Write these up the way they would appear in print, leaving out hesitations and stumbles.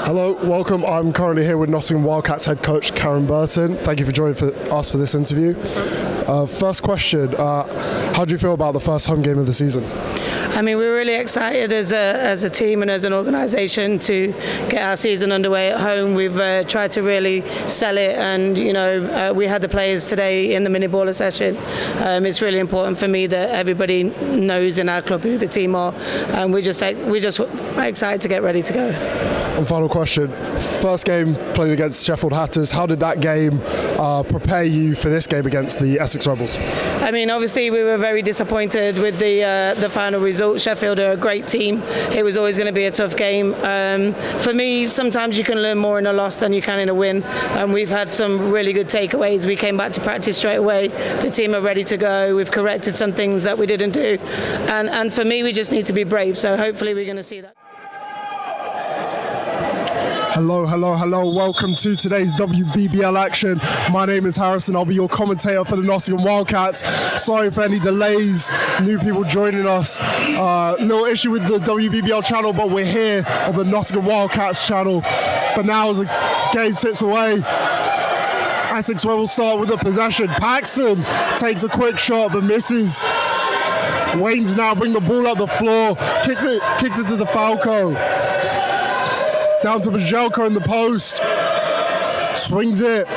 Hello, welcome. I'm currently here with Nottingham Wildcats head coach Karen Burton. Thank you for joining us for this interview. First question, how do you feel about the first home game of the season? I mean, we're really excited as a team and as an organisation to get our season underway at home. We've tried to really sell it, and we had the players today in the mini baller session. It's really important for me that everybody knows in our club who the team are, and we're just excited to get ready to go. And final question, first game played against Sheffield Hatters. How did that game prepare you for this game against the Essex Rebels? I mean, obviously we were very disappointed with the final result. Sheffield are a great team. It was always going to be a tough game. For me, sometimes you can learn more in a loss than you can in a win. We've had some really good takeaways. We came back to practice straight away. The team are ready to go. We've corrected some things that we didn't do. And for me, we just need to be brave. So hopefully we're going to see that. Hello. Welcome to today's WBBL action. My name is Harrison. I'll be your commentator for the Nottingham Wildcats. Sorry for any delays, new people joining us. Little issue with the WBBL channel, but we're here on the Nottingham Wildcats channel. But now as the game tips away, Essex will start with the possession. Paxton takes a quick shot but misses. Wayne's now bring the ball up the floor, kicks it to the Falco. Down to Bajelka in the post. Swings it.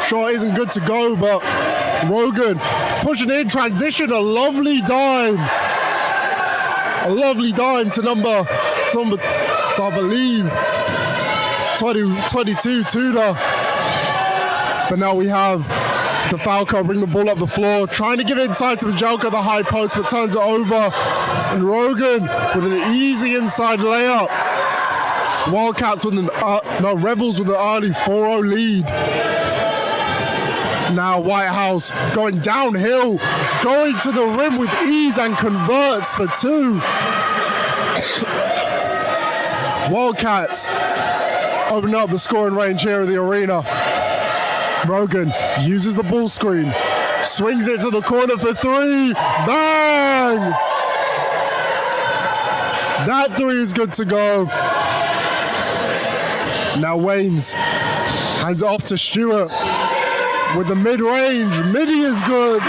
Shot isn't good to go, but Rogan pushing in transition. A lovely dime. To number I believe 22 Tudor. But now we have DeFalco bring the ball up the floor, trying to give it inside to Bajelka, the high post, but turns it over. And Rogan with an easy inside layup. Wildcats with Rebels with an early 4-0 lead. Now Whitehouse going downhill, going to the rim with ease and converts for two. Wildcats open up the scoring range here in the arena. Rogan uses the ball screen, swings it to the corner for three. Bang! That three is good to go. Now Waynes hands it off to Stewart with the mid-range. Midi is good.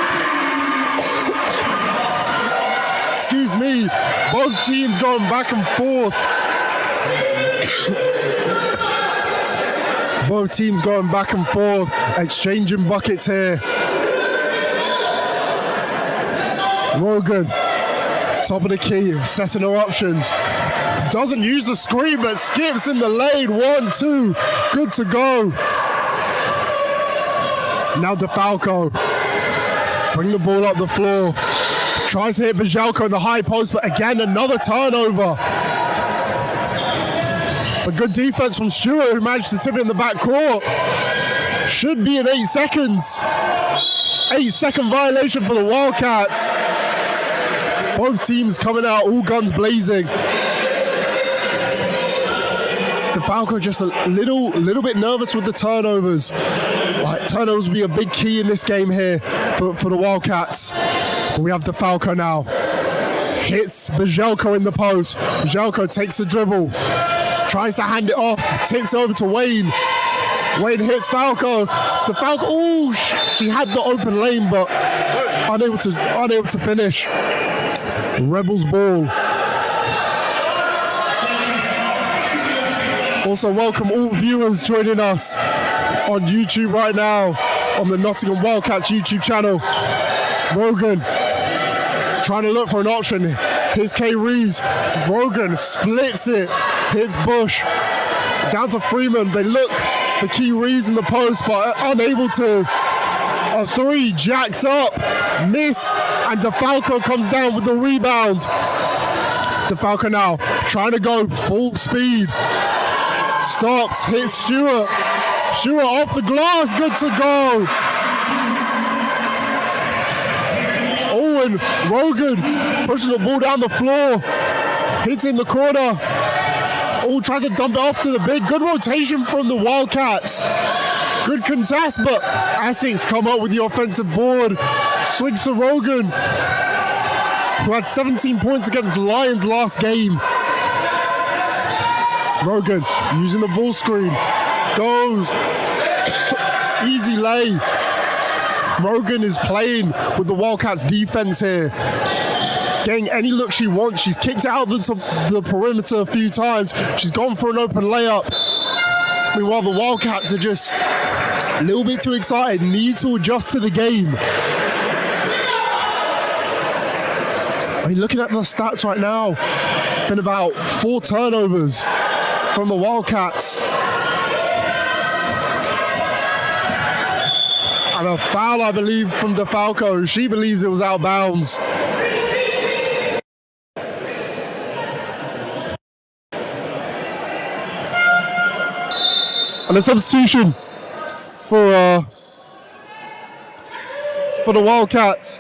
Excuse me. Both teams going back and forth. Both teams going back and forth, exchanging buckets here. Rogan, top of the key, setting her options. Doesn't use the screen, but skips in the lane. 1-2, good to go. Now DeFalco, bring the ball up the floor. Tries to hit Bajelka in the high post, but again, another turnover. A good defense from Stewart, who managed to tip it in the back court. Should be in 8 seconds. 8-second violation for the Wildcats. Both teams coming out, all guns blazing. DeFalco just a little bit nervous with the turnovers. Turnovers will be a big key in this game here for the Wildcats. But we have DeFalco now. Hits Bajelka in the post. Bajelka takes the dribble. Tries to hand it off, tips over to Wayne. Wayne hits Falco. DeFalco, she had the open lane, but unable to finish. Rebels ball. Also welcome all viewers joining us on YouTube right now on the Nottingham Wildcats YouTube channel. Rogan trying to look for an option. Here's K. Rees. Rogan splits it. Hits Bush. Down to Freeman. They look for Key Rees in the post, but unable to. A three jacked up. Missed. And DeFalco comes down with the rebound. DeFalco now trying to go full speed. Stops. Hits Stewart. Stewart off the glass. Good to go. Owen Rogan pushing the ball down the floor. Hits in the corner. Oh, tries to dump it off to the big. Good rotation from the Wildcats. Good contest, but Essex come up with the offensive board. Swings to Rogan. who had 17 points against Lions last game. Rogan using the ball screen. Goes. Easy lay. Rogan is playing with the Wildcats defense here. Getting any look she wants. She's kicked out the perimeter a few times. She's gone for an open layup. Meanwhile, the Wildcats are just a little bit too excited. Need to adjust to the game. I mean, looking at the stats right now, been about 4 turnovers from the Wildcats. And a foul, I believe, from DeFalco. She believes it was out of bounds. And a substitution for the Wildcats.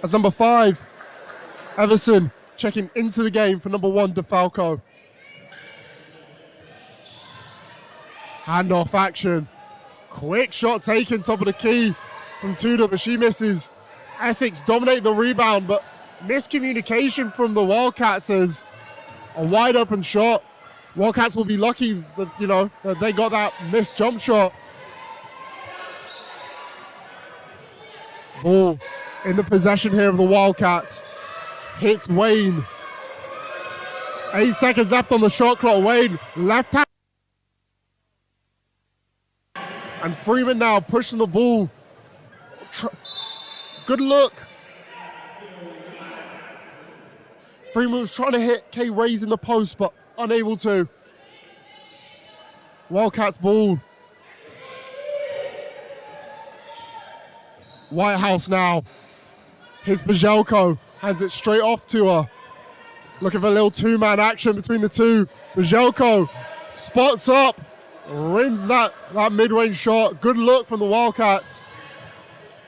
As number 5, Everson checking into the game for number 1, DeFalco. Handoff action. Quick shot taken, top of the key from Tudor, but she misses. Essex dominate the rebound, but miscommunication from the Wildcats as a wide open shot. Wildcats will be lucky that, that they got that missed jump shot. Ball in the possession here of the Wildcats. Hits Wayne. 8 seconds left on the shot clock. Wayne, left hand. And Freeman now pushing the ball. Good look. Freeman was trying to hit Kay Rays in the post, but unable to. Wildcats ball. Whitehouse now. Here's Bajelko. Hands it straight off to her. Looking for a little 2-man action between the two. Bajelko spots up. Rims that mid-range shot. Good look from the Wildcats.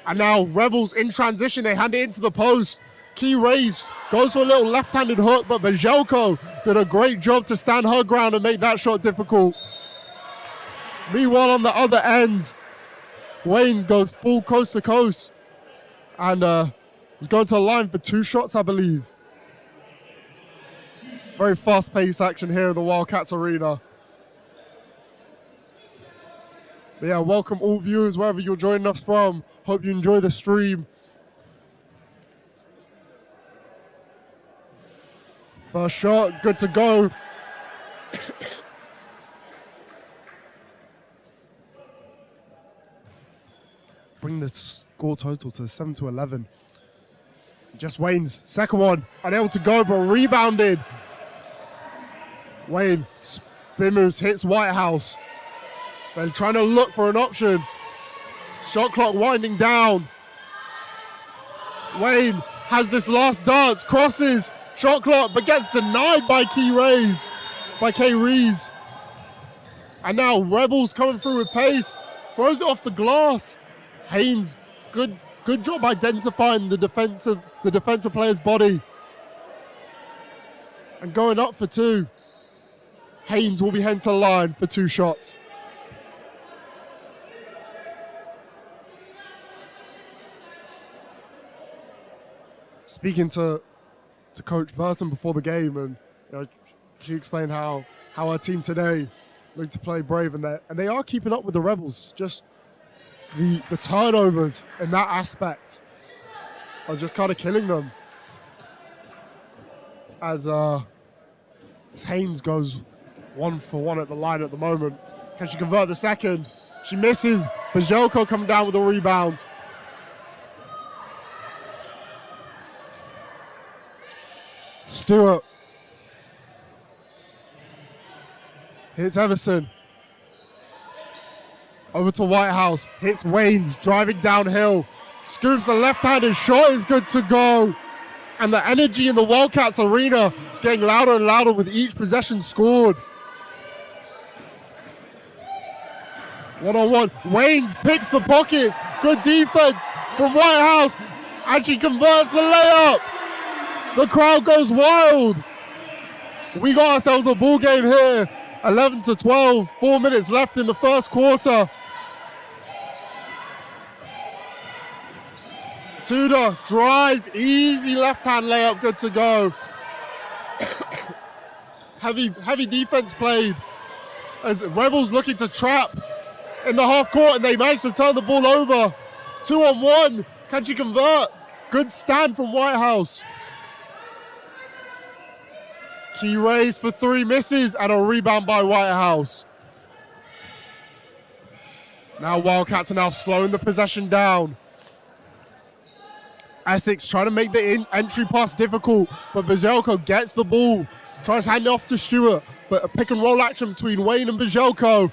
And now Rebels in transition. They hand it into the post. Key Rays goes for a little left-handed hook, but Bajelko did a great job to stand her ground and make that shot difficult. Meanwhile, on the other end, Wayne goes full coast to coast. And he's going to the line for 2 shots, I believe. Very fast-paced action here in the Wildcats arena. But yeah, welcome all viewers wherever you're joining us from. Hope you enjoy the stream. First shot, good to go. Bring the score total to 7-11. Just Wayne's second one, unable to go, but rebounded. Wayne spin moves, hits Whitehouse. They're trying to look for an option. Shot clock winding down. Wayne has this last dance, crosses, shot clock, but gets denied by Kay Rees. And now Rebels coming through with pace, throws it off the glass. Haynes, good job identifying the defensive player's body. And going up for 2. Haynes will be heading to the line for 2 shots. Speaking to Coach Burton before the game, and she explained how our team today looked to play brave, and they are keeping up with the Rebels. Just the turnovers in that aspect are just kind of killing them. As Haynes goes 1 for 1 at the line at the moment. Can she convert the second? She misses. Bajelko coming down with a rebound. Stewart. Hits Everson. Over to Whitehouse. Hits Waynes. Driving downhill. Scoops the left-handed shot is good to go. And the energy in the Wildcats arena getting louder and louder with each possession scored. 1-on-1. Waynes picks the pockets. Good defense from Whitehouse. And she converts the layup. The crowd goes wild. We got ourselves a ball game here. 11-12. 4 minutes left in the first quarter. Tudor drives, easy left-hand layup, good to go. heavy defense played as Rebels looking to trap in the half court, and they managed to turn the ball over. 2-on-1, can she convert? Good stand from Whitehouse. Key raise for 3 misses and a rebound by Whitehouse. Now Wildcats are now slowing the possession down. Essex trying to make the entry pass difficult, but Bajelko gets the ball, tries to hand it off to Stewart, but a pick and roll action between Wayne and Bajelko.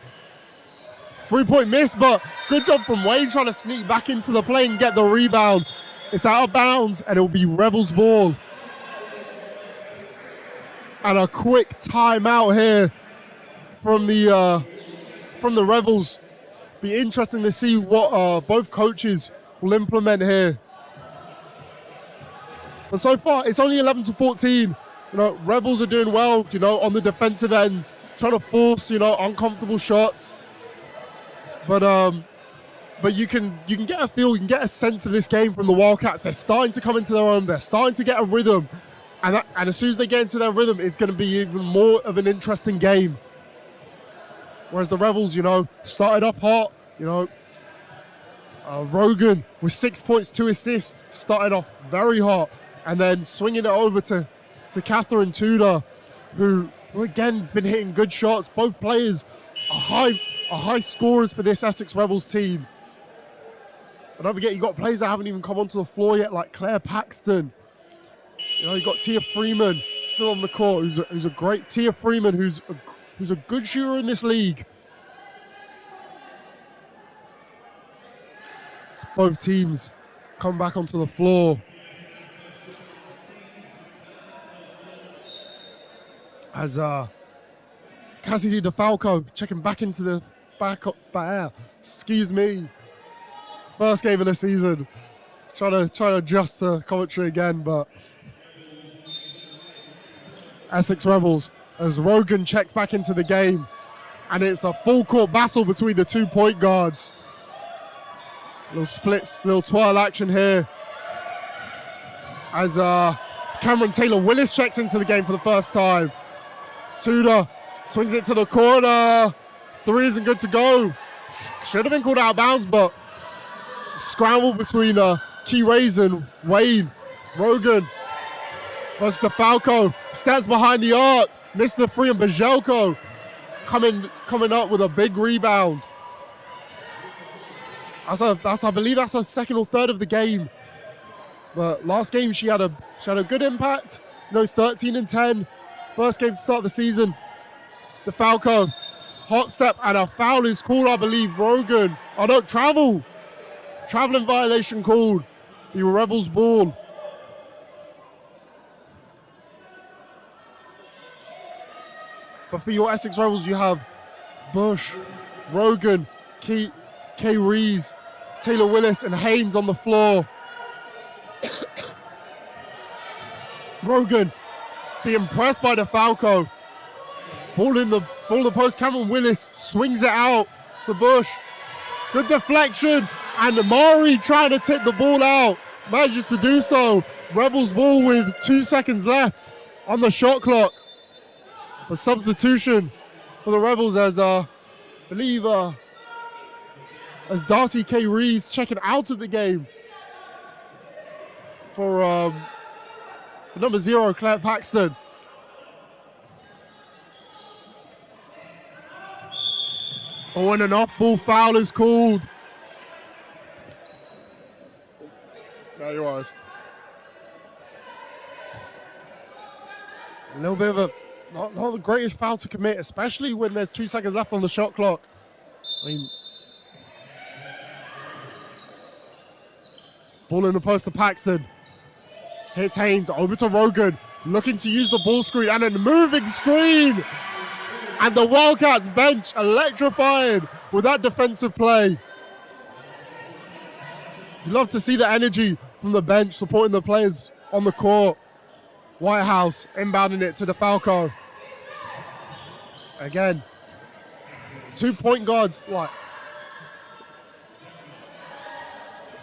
3-point miss, but good job from Wayne trying to sneak back into the play and get the rebound. It's out of bounds and it'll be Rebels ball. And a quick timeout here from the Rebels. Be interesting to see what both coaches will implement here. But so far, it's only 11-14. Rebels are doing well, on the defensive end, trying to force, uncomfortable shots. But you can get a feel, you can get a sense of this game from the Wildcats. They're starting to come into their own. They're starting to get a rhythm. And as soon as they get into their rhythm, it's going to be even more of an interesting game. Whereas the Rebels, started off hot. Rogan with 6 points, 2 assists, started off very hot. And then swinging it over to Catherine Tudor, who again has been hitting good shots. Both players are high scorers for this Essex Rebels team. And don't forget, you got players that haven't even come onto the floor yet, like Claire Paxton. You got Tia Freeman still on the court, who's a great Tia Freeman, who's a good shooter in this league. So both teams come back onto the floor. As Cassidy DeFalco checking back into the back air. Excuse me. First game of the season. Trying to adjust the commentary again, but Essex Rebels as Rogan checks back into the game, and it's a full court battle between the 2 point guards. Little splits, little twirl action here as Cameron Taylor-Willis checks into the game for the first time. Tudor swings it to the corner. 3 isn't good to go. Should have been called out of bounds, but scramble between Key Rays and Wayne. Rogan versus DeFalco. Stands behind the arc. Missed the 3, and Bajelko coming up with a big rebound. I believe that's her second or third of the game. But last game she had a good impact. 13 and 10. First game to start the season. DeFalco, hop step, and a foul is called, I believe. Rogan. Oh no, travel. Traveling violation called. The Rebels ball. But for your Essex Rebels, you have Bush, Rogan, Kay Rees, Taylor-Willis, and Haynes on the floor. Rogan being pressed by DeFalco. Ball in the post. Cameron Willis swings it out to Bush. Good deflection. And Amari trying to tip the ball out. Manages to do so. Rebels ball with 2 seconds left on the shot clock. A substitution for the Rebels as as Darcy K. Rees checking out of the game for number 0, Claire Paxton. Oh, and an off-ball foul is called. There you are. A little bit of not the greatest foul to commit, especially when there's 2 seconds left on the shot clock. I mean, ball in the post to Paxton. Hits Haynes, over to Rogan, looking to use the ball screen, and a moving screen. And the Wildcats bench electrifying with that defensive play. You love to see the energy from the bench supporting the players on the court. Whitehouse inbounding it to DeFalco. Again, 2 point guards,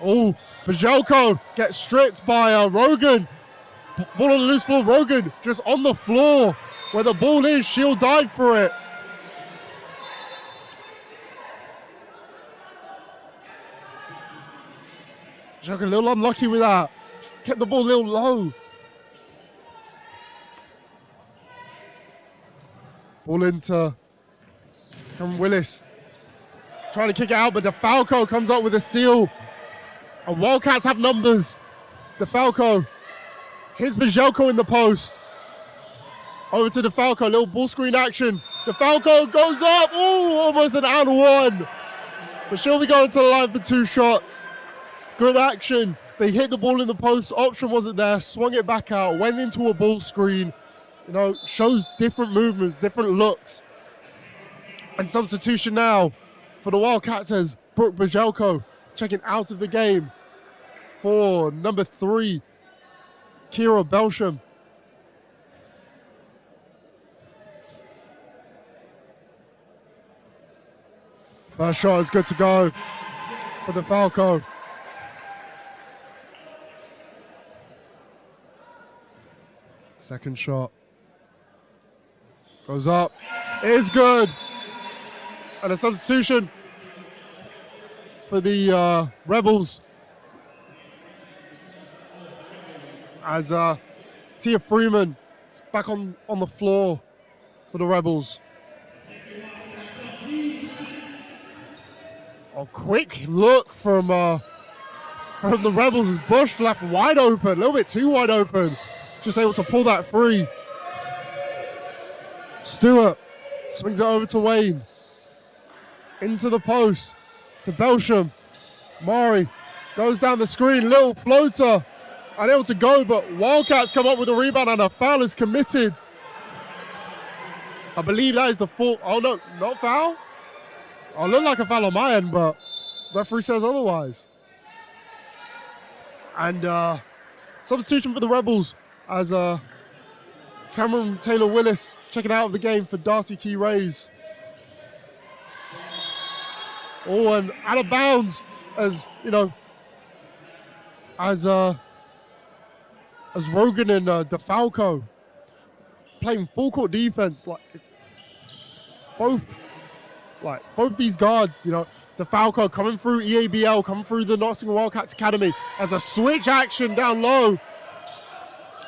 Oh, Bajelko gets stripped by Rogan. Ball on the loose floor. Rogan just on the floor where the ball is. Shield died for it. Bajelko a little unlucky with that. Kept the ball a little low. Ball into Cameron Willis. Trying to kick it out, but DeFalco comes up with a steal. And Wildcats have numbers. DeFalco. Here's Bajelko in the post. Over to DeFalco, little ball screen action. DeFalco goes up. Ooh, almost an and one. But she'll be going to the line for 2 shots. Good action. They hit the ball in the post. Option wasn't there. Swung it back out. Went into a ball screen. You know, shows different movements, different looks. And substitution now for the Wildcats as Brooke Bajelko checking out of the game for number 3, Kira Belsham. First shot is good to go for DeFalco. Second shot goes up. It is good. And a substitution for the Rebels as Tia Freeman is back on the floor for the Rebels. A quick look from the Rebels as Bush left wide open, a little bit too wide open. Just able to pull that free. Stewart swings it over to Wayne. Into the post to Belsham. Mari goes down the screen, little floater. Unable to go, but Wildcats come up with a rebound and a foul is committed. I believe that is the full, oh no, not foul? Oh, looked like a foul on my end, but referee says otherwise. And substitution for the Rebels as Cameron Taylor-Willis checking out of the game for Darcy Key Rays. Oh, and out of bounds as, you know, as Rogan and DeFalco playing full court defense. Like, it's both these guards, you know, DeFalco coming through EABL, coming through the Nottingham Wildcats Academy as a switch action down low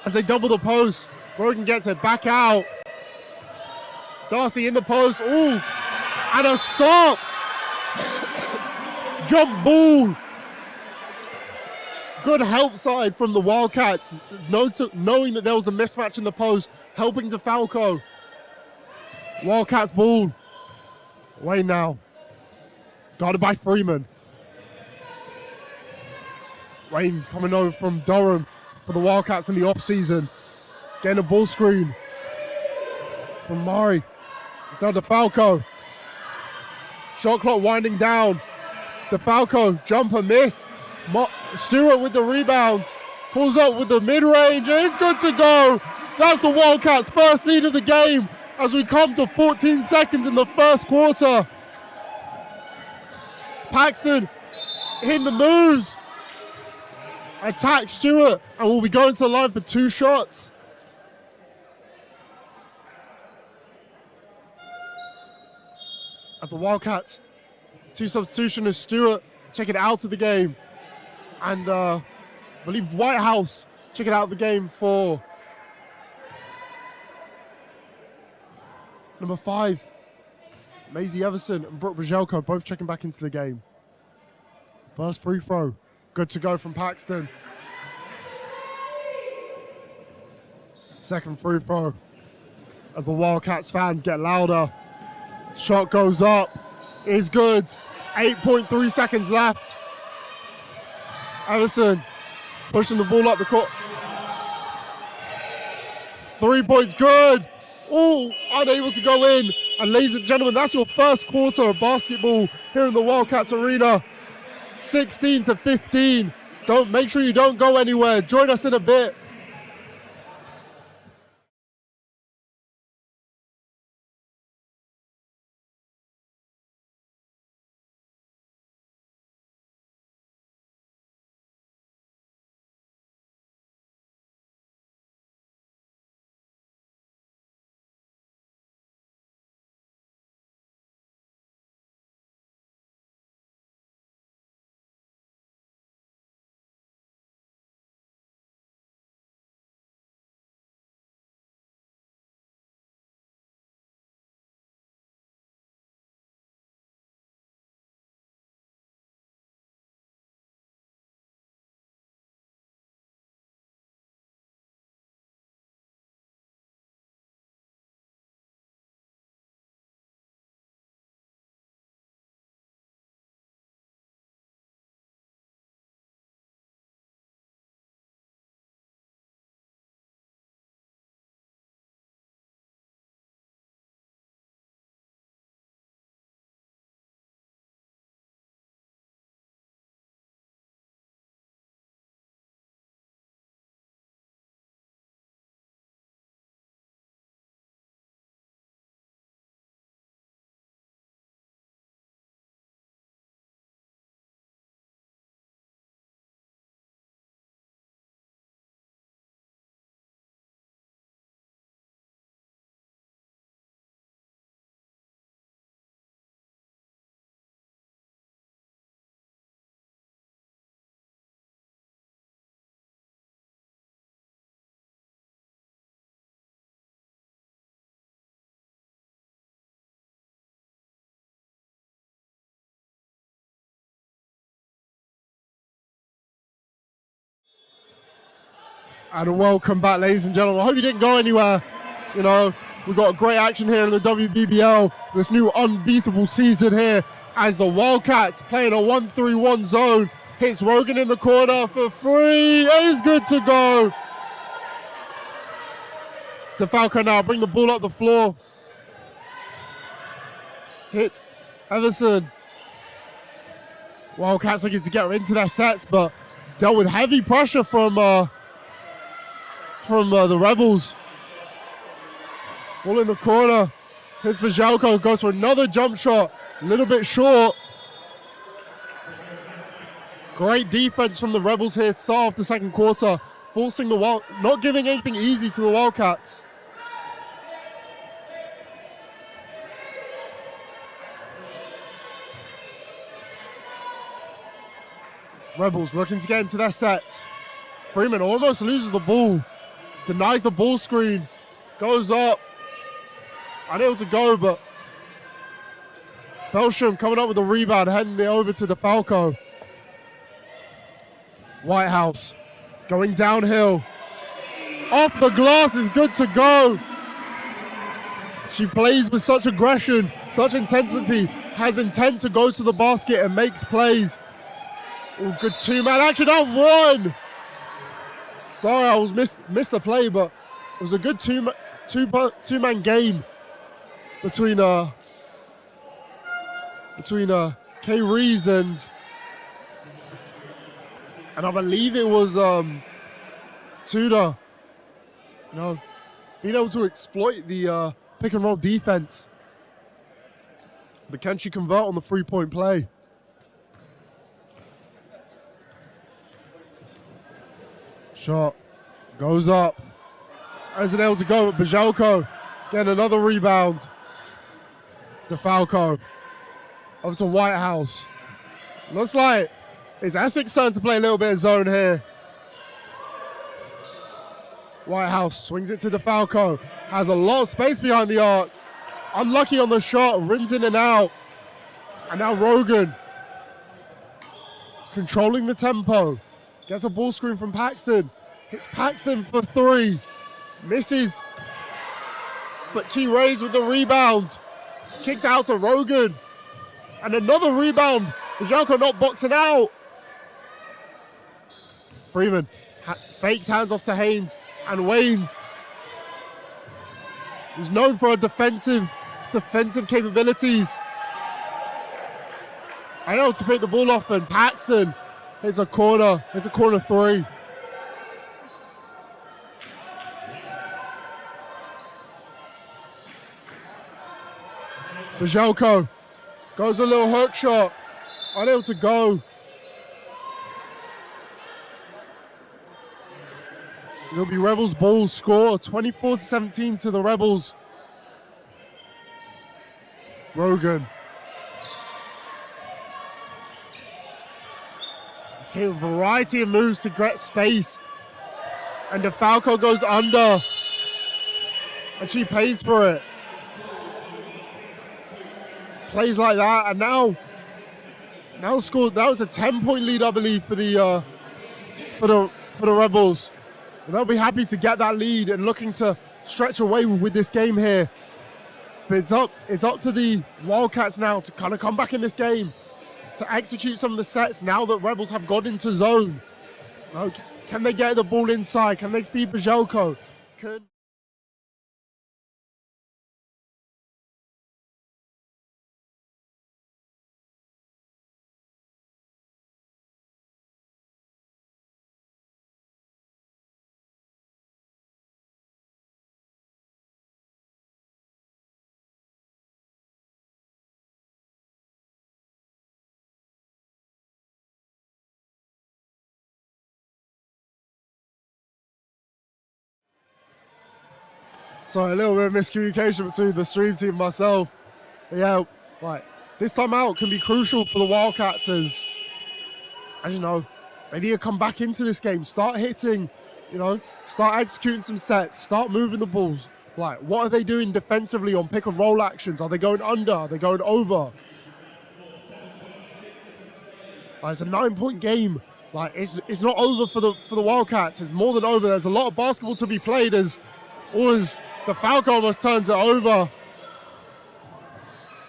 as they double the post. Rogan gets it back out. Darcy in the post. Ooh, and a stop. Jump ball. Good help side from the Wildcats, knowing that there was a mismatch in the post, helping DeFalco. Wildcats ball. Away now. Guarded by Freeman. Wayne coming over from Durham for the Wildcats in the offseason. Getting a ball screen from Mari. It's now DeFalco. Shot clock winding down. DeFalco, jumper miss. Stewart with the rebound. Pulls up with the mid-range. It's good to go. That's the Wildcats' first lead of the game as we come to 14 seconds in the first quarter. Paxton hitting the moves. Attack Stewart, and we'll be going to the line for 2 shots. As the Wildcats, 2 substitution as Stewart checking out of the game. And I believe Whitehouse checking out of the game for number 5. Maisie Everson and Brooke Bajelko both checking back into the game. First free throw. Good to go from Paxton. Second free throw. As the Wildcats fans get louder. Shot goes up. Is good. 8.3 seconds left. Everson pushing the ball up the court. 3 points good. Oh, unable to go in. And ladies and gentlemen, that's your first quarter of basketball here in the Wildcats Arena. 16-15. Make sure you don't go anywhere. Join us in a bit. And welcome back, ladies and gentlemen. I hope you didn't go anywhere. You know, we've got great action here in the WBBL, this new unbeatable season here, as the Wildcats playing a 1-3-1 zone. Hits Rogan in the corner for three. Is good to go. DeFalco now bring the ball up the floor. Hit Everson. Wildcats looking to get into their sets, but dealt with heavy pressure from the Rebels. Ball in the corner. Hits Bajelko, goes for another jump shot. A little bit short. Great defense from the Rebels here, start off the second quarter, forcing not giving anything easy to the Wildcats. Rebels looking to get into their sets. Freeman almost loses the ball, denies the ball screen, goes up, unable to go, but Belsham coming up with a rebound, heading it over to DeFalco. Whitehouse going downhill. Off the glass is good to go. She plays with such aggression, such intensity, has intent to go to the basket and makes plays. Oh, good two-man action at one. Sorry, I was missed the play, but it was a good two-man game between Kay Rees and I believe it was Tudor. You know, being able to exploit the pick and roll defense. But can she convert on the three-point play? Shot goes up. Isn't able to go, but Bajelko getting another rebound. DeFalco over to Whitehouse. Looks like it's Essex turn to play a little bit of zone here. Whitehouse swings it to DeFalco. Has a lot of space behind the arc. Unlucky on the shot, rims in and out. And now Rogan controlling the tempo. Gets a ball screen from Paxton. Hits Paxton for three. Misses. But Key Rays with the rebound. Kicks out to Rogan. And another rebound. Bajelko not boxing out. Freeman fakes hands off to Haynes. And Waynes, who's known for her defensive capabilities, able to pick the ball off, and Paxton hits a corner three. Bajelko goes a little hook shot, unable to go. It'll be Rebels ball score, 24-17 to the Rebels. Rogan. Hit a variety of moves to get space. And DeFalco goes under. And she pays for it. It's plays like that, and now scored. That was a 10-point lead, I believe, for the Rebels. And they'll be happy to get that lead and looking to stretch away with this game here. But it's up to the Wildcats now to kind of come back in this game, to execute some of the sets now that Rebels have got into zone. Can they get the ball inside? Can they feed Bajelko? Sorry, a little bit of miscommunication between the stream team and myself. But yeah, right. This time out can be crucial for the Wildcats as you know, they need to come back into this game, start hitting, start executing some sets, start moving the balls. Like, what are they doing defensively on pick and roll actions? Are they going under? Are they going over? It's a 9-point game Like, it's not over for the Wildcats. It's more than over. There's a lot of basketball to be played as DeFalco almost turns it over.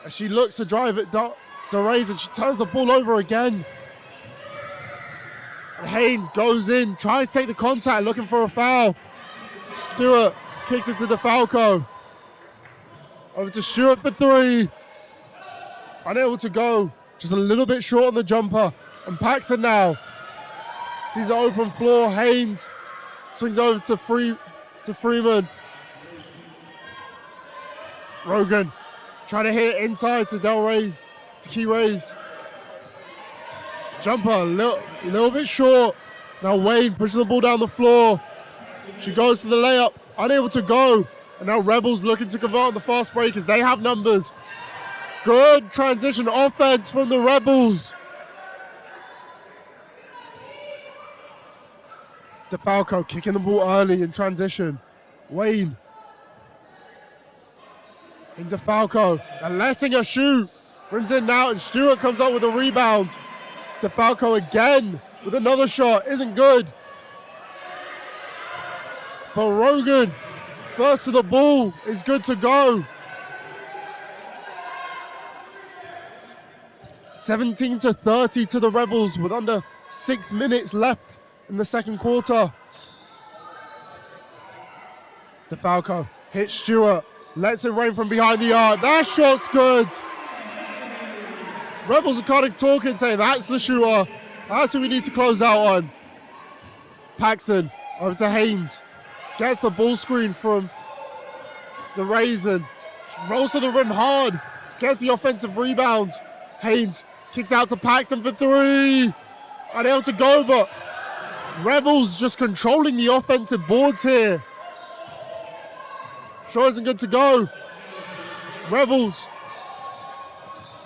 As she looks to drive it, DeRays, and she turns the ball over again. And Haynes goes in, tries to take the contact, looking for a foul. Stewart kicks it to DeFalco. Over to Stewart for three. Unable to go. Just a little bit short on the jumper. And Paxton now sees the open floor. Haynes swings over to Freeman. Rogan trying to hit inside to Key Rays. Jumper a little bit short. Now Wayne pushes the ball down the floor. She goes to the layup, unable to go. And now Rebels looking to convert on the fast break as they have numbers. Good transition offense from the Rebels. DeFalco kicking the ball early in transition. Wayne. And DeFalco, and letting her shoot. Rims in now, and Stewart comes up with a rebound. DeFalco again with another shot. Isn't good. But Rogan, first to the ball, is good to go. 17-30 to the Rebels with under 6 minutes left in the second quarter. DeFalco hits Stewart, lets it rain from behind the arc. That shot's good. Rebels are kind of talking, saying that's the shooter. That's who we need to close out on. Paxton over to Haynes. Gets the ball screen from the Raisin. Rolls to the rim hard. Gets the offensive rebound. Haynes kicks out to Paxton for three. Unable to go, but Rebels just controlling the offensive boards here. Sure isn't good to go. Rebels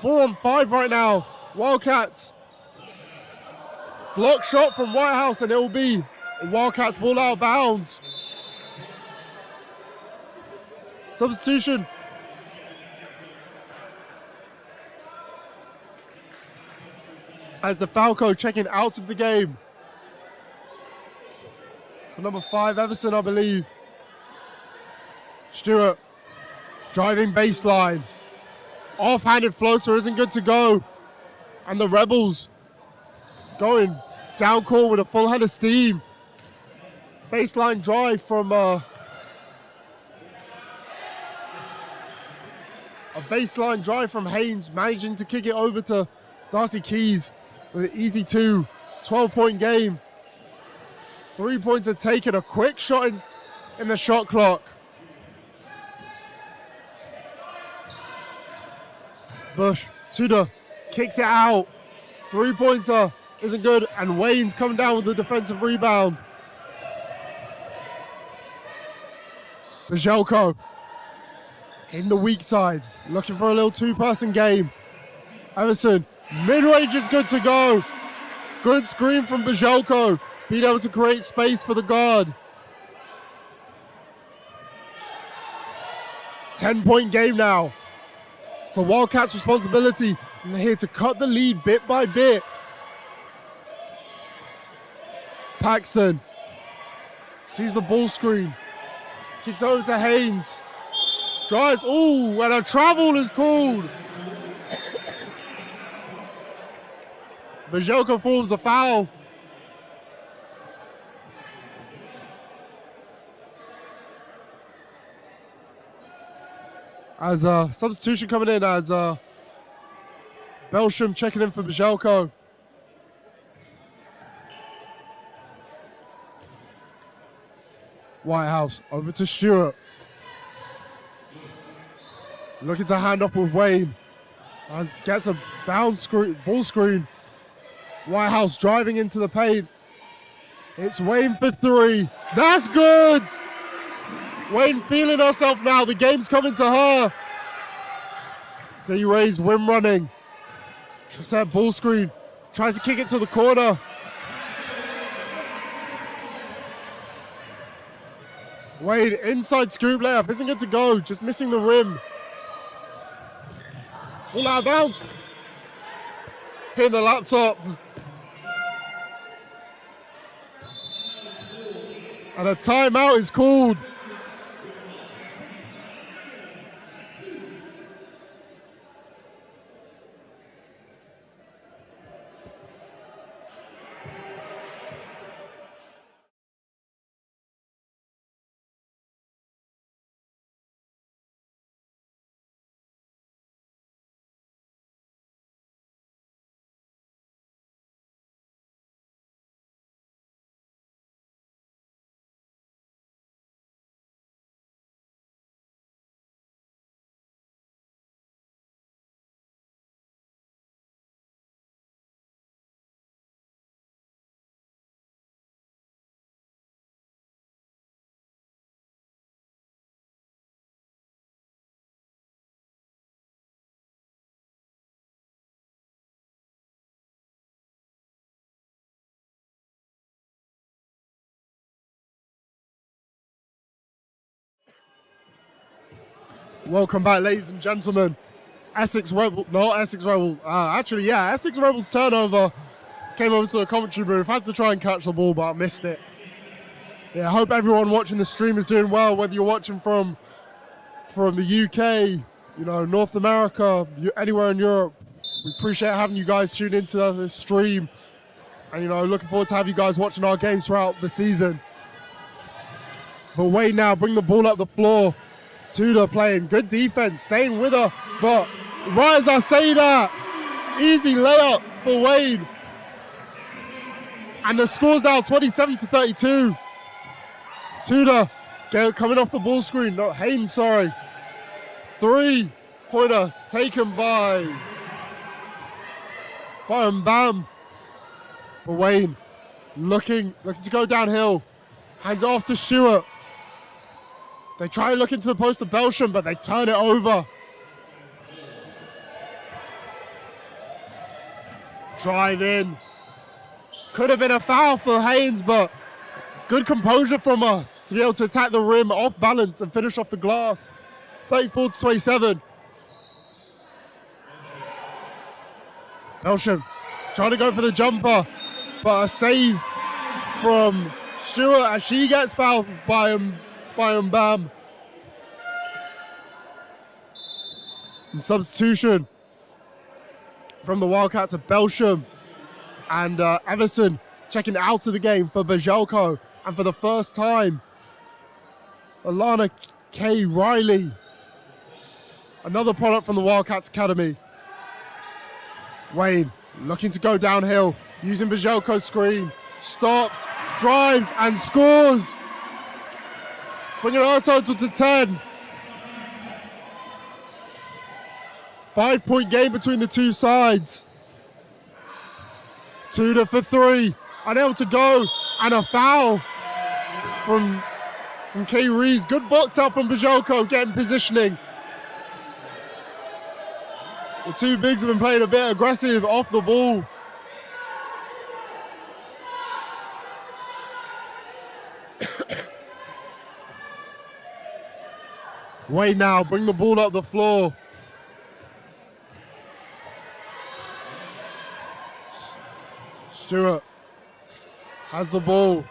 4-on-5 right now. Wildcats. Block shot from Whitehouse, and it will be a Wildcats ball out of bounds. Substitution. As DeFalco checking out of the game. For number 5, Everson, I believe. Stewart driving baseline. Off-handed floater isn't good to go. And the Rebels going down court with a full head of steam. Baseline drive from a baseline drive from Haynes, managing to kick it over to Darcy Keys with an easy 2. 12-point game. 3-pointer taken, a quick shot in the shot clock. Bush, Tudor, kicks it out. 3-pointer isn't good, and Wayne's coming down with the defensive rebound. Bajelko in the weak side, looking for a little 2-person game. Everson, mid-range is good to go. Good screen from Bajelko, being able to create space for the guard. 10-point game now. It's the Wildcats' responsibility, and they're here to cut the lead bit by bit. Paxton sees the ball screen, kicks over to Haynes, drives, ooh, and a travel is called. Bajelko forms a foul. As a substitution coming in, as Belsham checking in for Bajelko. Whitehouse over to Stewart. Looking to hand off with Wayne. As gets a down screen, ball screen. Whitehouse driving into the paint. It's Wayne for 3. That's good! Wayne feeling herself now. The game's coming to her. D-Ray's rim running. Just that ball screen. Tries to kick it to the corner. Wade inside scoop layup. Isn't good to go. Just missing the rim. Ball out of bounds. Hitting the laptop. And a timeout is called. Welcome back, ladies and gentlemen. Essex Rebels turnover. Came over to the commentary booth, had to try and catch the ball, but I missed it. Yeah, I hope everyone watching the stream is doing well, whether you're watching from the UK, North America, anywhere in Europe. We appreciate having you guys tune into this stream. And, looking forward to have you guys watching our games throughout the season. But Wade now, bring the ball up the floor. Tudor playing good defense, staying with her. But right as I say that, easy layup for Wade. And the score's now 27-32. Tudor coming off the ball screen. No, Haynes, sorry. 3-pointer taken by Bam. But Wayne looking to go downhill. Hands it off to Stewart. They try and look into the post of Belsham, but they turn it over. Drive in. Could have been a foul for Haynes, but good composure from her to be able to attack the rim off balance and finish off the glass. 34-27. Belsham trying to go for the jumper, but a save from Stewart as she gets fouled by Bam. And substitution from the Wildcats of Belsham and Everson checking out of the game for Bajelko. And for the first time, Alana K. Riley, another product from the Wildcats Academy. Wayne looking to go downhill, using Bajelko's screen, stops, drives, and scores. Bringing our total to 10. 5-point game between the two sides. Tudor for three, unable to go, and a foul from Kay Rees. Good box out from Bajelko, getting positioning. The two bigs have been playing a bit aggressive off the ball. Wade now, bring the ball up the floor. Stewart has the ball.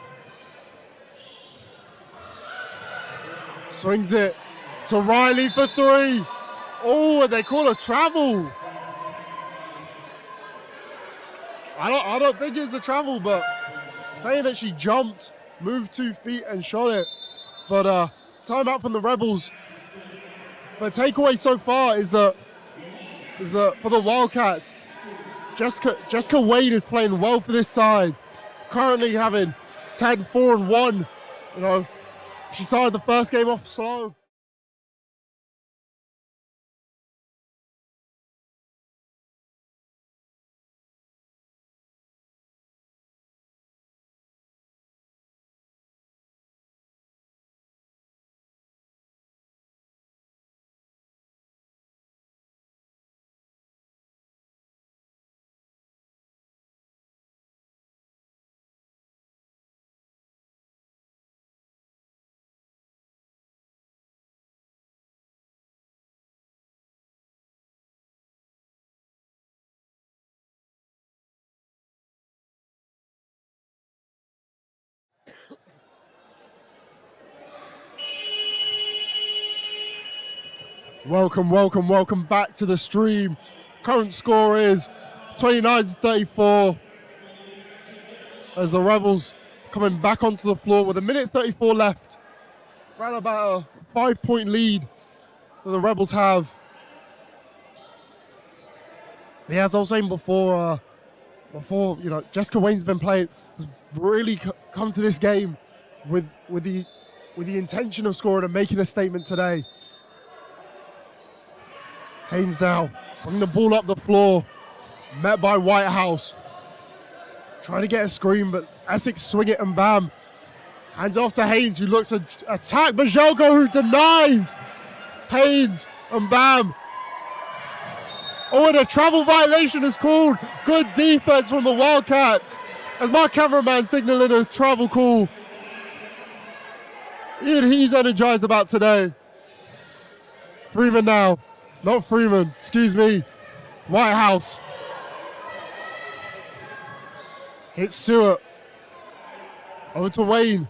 Swings it to Riley for three. Oh, and they call a travel. I don't think it's a travel, but saying that she jumped, moved 2 feet and shot it. But timeout from the Rebels. But takeaway so far is that for the Wildcats, Jessica Wade is playing well for this side. Currently having 10-4-1. She started the first game off slow. Welcome back to the stream. Current score is 29-34 as the Rebels coming back onto the floor with 1:34 left. Around about a 5-point lead that the Rebels have. Yeah, as I was saying before, Jessica Wayne's been playing, has really come to this game with the intention of scoring and making a statement today. Haynes now bring the ball up the floor, met by Whitehouse. Trying to get a screen, but Essex swing it and bam. Hands off to Haynes, who looks to attack Bajelko, who denies Haynes, and bam. Oh, and a travel violation is called. Good defense from the Wildcats. As my cameraman signaling a travel call. Even he's energized about today. Freeman now. Not Freeman, excuse me. Whitehouse. Hits Stewart. Over to Wayne.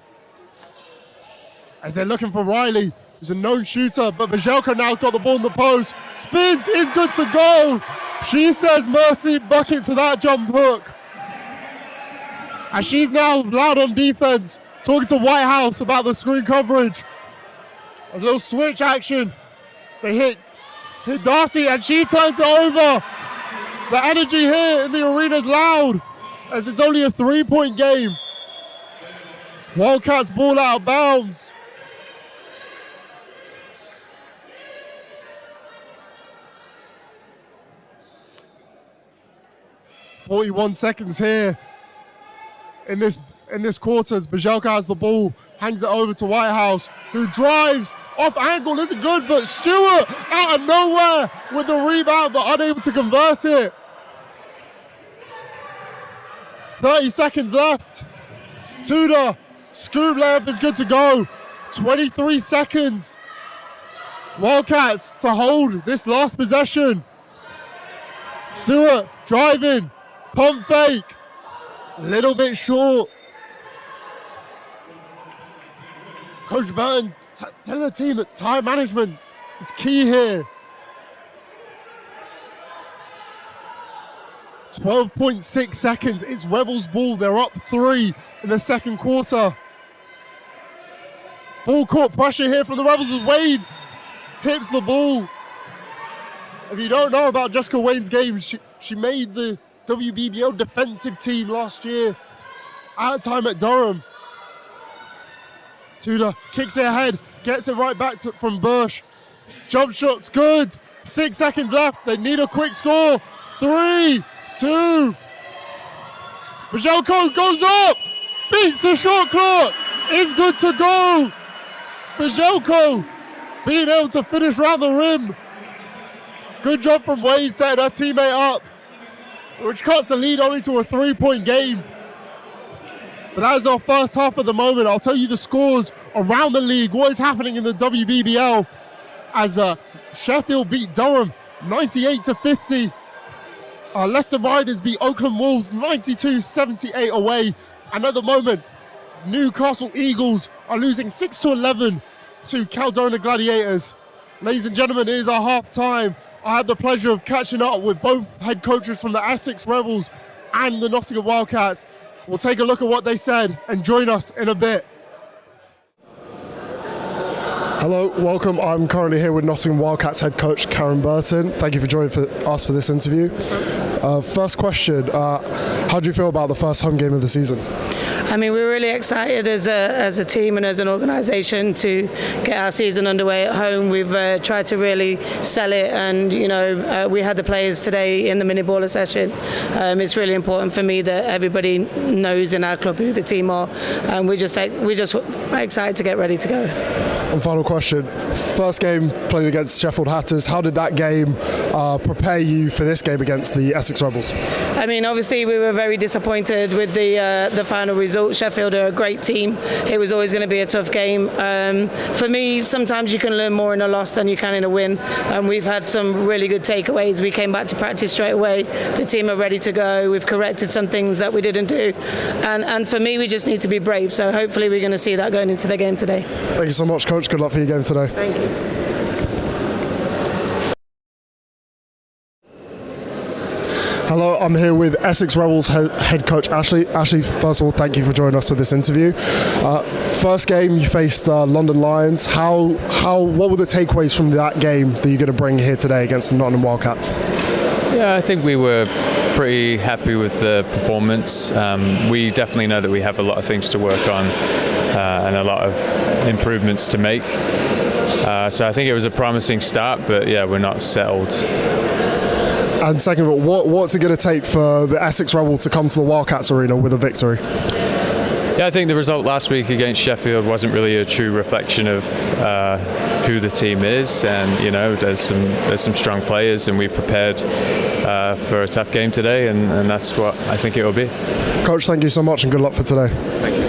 As they're looking for Riley, who's a known shooter, but Bajelko now got the ball in the post. Spins, is good to go. She says mercy, bucket to that jump hook. And she's now loud on defense, talking to Whitehouse about the screen coverage. A little switch action. They hit Darcy, and she turns it over. The energy here in the arena is loud, as it's only a 3-point game. Wildcats ball out of bounds. .41 seconds here in this quarter as Bajelko has the ball, hangs it over to Whitehouse, who drives off angle, isn't good, but Stewart out of nowhere with the rebound, but unable to convert it. 30 seconds left. Tudor, scoop layup is good to go. 23 seconds. Wildcats to hold this last possession. Stewart driving, pump fake, a little bit short. Coach Burton telling the team that time management is key here. 12.6 seconds, it's Rebels ball, they're up 3 in the second quarter. Full court pressure here from the Rebels as Wayne tips the ball. If you don't know about Jessica Wayne's game, she made the WBBL defensive team last year at a time at Durham. Tudor kicks it ahead, gets it right back from Bush. Jump shot's good. 6 seconds left. They need a quick score. 3, 2. Bajelko goes up, beats the shot clock. It's good to go. Bajelko being able to finish round the rim. Good job from Wayne setting her teammate up, which cuts the lead only to a 3-point game. But that is our first half at the moment. I'll tell you the scores around the league, what is happening in the WBBL as Sheffield beat Durham 98-50. Leicester Riders beat Oakland Wolves 92-78 away. And at the moment, Newcastle Eagles are losing 6-11 to Caledonia Gladiators. Ladies and gentlemen, it is our half time. I had the pleasure of catching up with both head coaches from the Essex Rebels and the Nottingham Wildcats. We'll take a look at what they said and join us in a bit. Hello, welcome. I'm currently here with Nottingham Wildcats head coach Karen Burton. Thank you for joining us for this interview. First question, how do you feel about the first home game of the season? I mean, we're really excited as a team and as an organisation to get our season underway at home. We've tried to really sell it, and we had the players today in the mini baller session. It's really important for me that everybody knows in our club who the team are, and we're just excited to get ready to go. And final question, first game played against Sheffield Hatters, how did that game prepare you for this game against the Essex Rebels? I mean, obviously we were very disappointed with the final result. Sheffield are a great team. It was always going to be a tough game. For me, sometimes you can learn more in a loss than you can in a win. We've had some really good takeaways. We came back to practice straight away. The team are ready to go. We've corrected some things that we didn't do. And for me, we just need to be brave. So hopefully we're going to see that going into the game today. Thank you so much, Coach. Good luck for your games today. Thank you. Hello, I'm here with Essex Rebels head coach Ashley. Ashley, first of all, thank you for joining us for this interview. First game, you faced London Lions. What were the takeaways from that game that you're going to bring here today against the Nottingham Wildcats? Yeah, I think we were pretty happy with the performance. We definitely know that we have a lot of things to work on and a lot of improvements to make. So I think it was a promising start, but yeah, we're not settled. And second of all, what's it going to take for the Essex Rebel to come to the Wildcats Arena with a victory? Yeah, I think the result last week against Sheffield wasn't really a true reflection of who the team is, and you know, there's some strong players, and we prepared for a tough game today, and that's what I think it will be. Coach, thank you so much, and good luck for today. Thank you.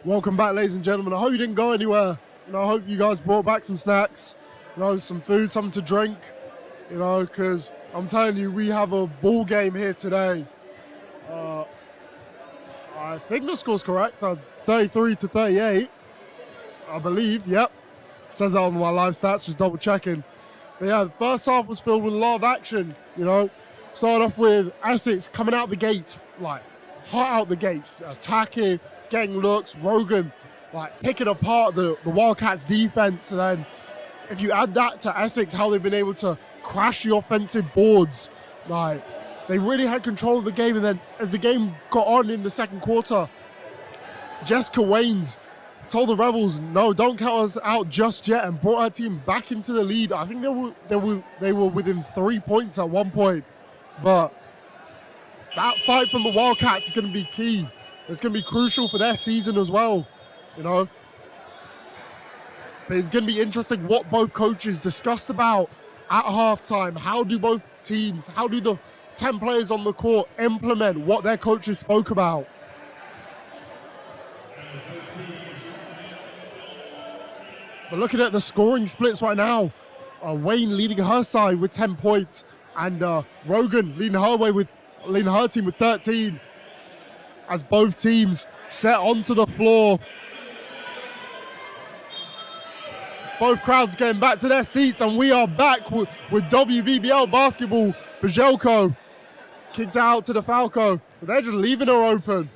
Welcome back, ladies and gentlemen. I hope you didn't go anywhere. I hope you guys brought back some snacks, some food, something to drink, because I'm telling you, we have a ball game here today. I think the score's correct, 33-38, I believe, yep. Says that on my live stats, just double checking. But yeah, the first half was filled with a lot of action, Started off with Essex coming out the gates, hot out the gates, attacking, getting looks, Rogan, picking apart the Wildcats defense. And then if you add that to Essex, how they've been able to crash the offensive boards, they really had control of the game. And then as the game got on in the second quarter, Jessica Waynes told the Rebels, no, don't count us out just yet, and brought her team back into the lead. I think they were within 3 points at one point. But that fight from the Wildcats is going to be key. It's going to be crucial for their season as well, But it's going to be interesting what both coaches discussed about at halftime. How do both teams, how do the 10 players on the court implement what their coaches spoke about? But looking at the scoring splits right now, Wayne leading her side with 10 points, and Rogan leading her team with 13. As both teams set onto the floor. Both crowds getting back to their seats, and we are back with WBBL basketball. Bajelko kicks out to DeFalco, but they're just leaving her open.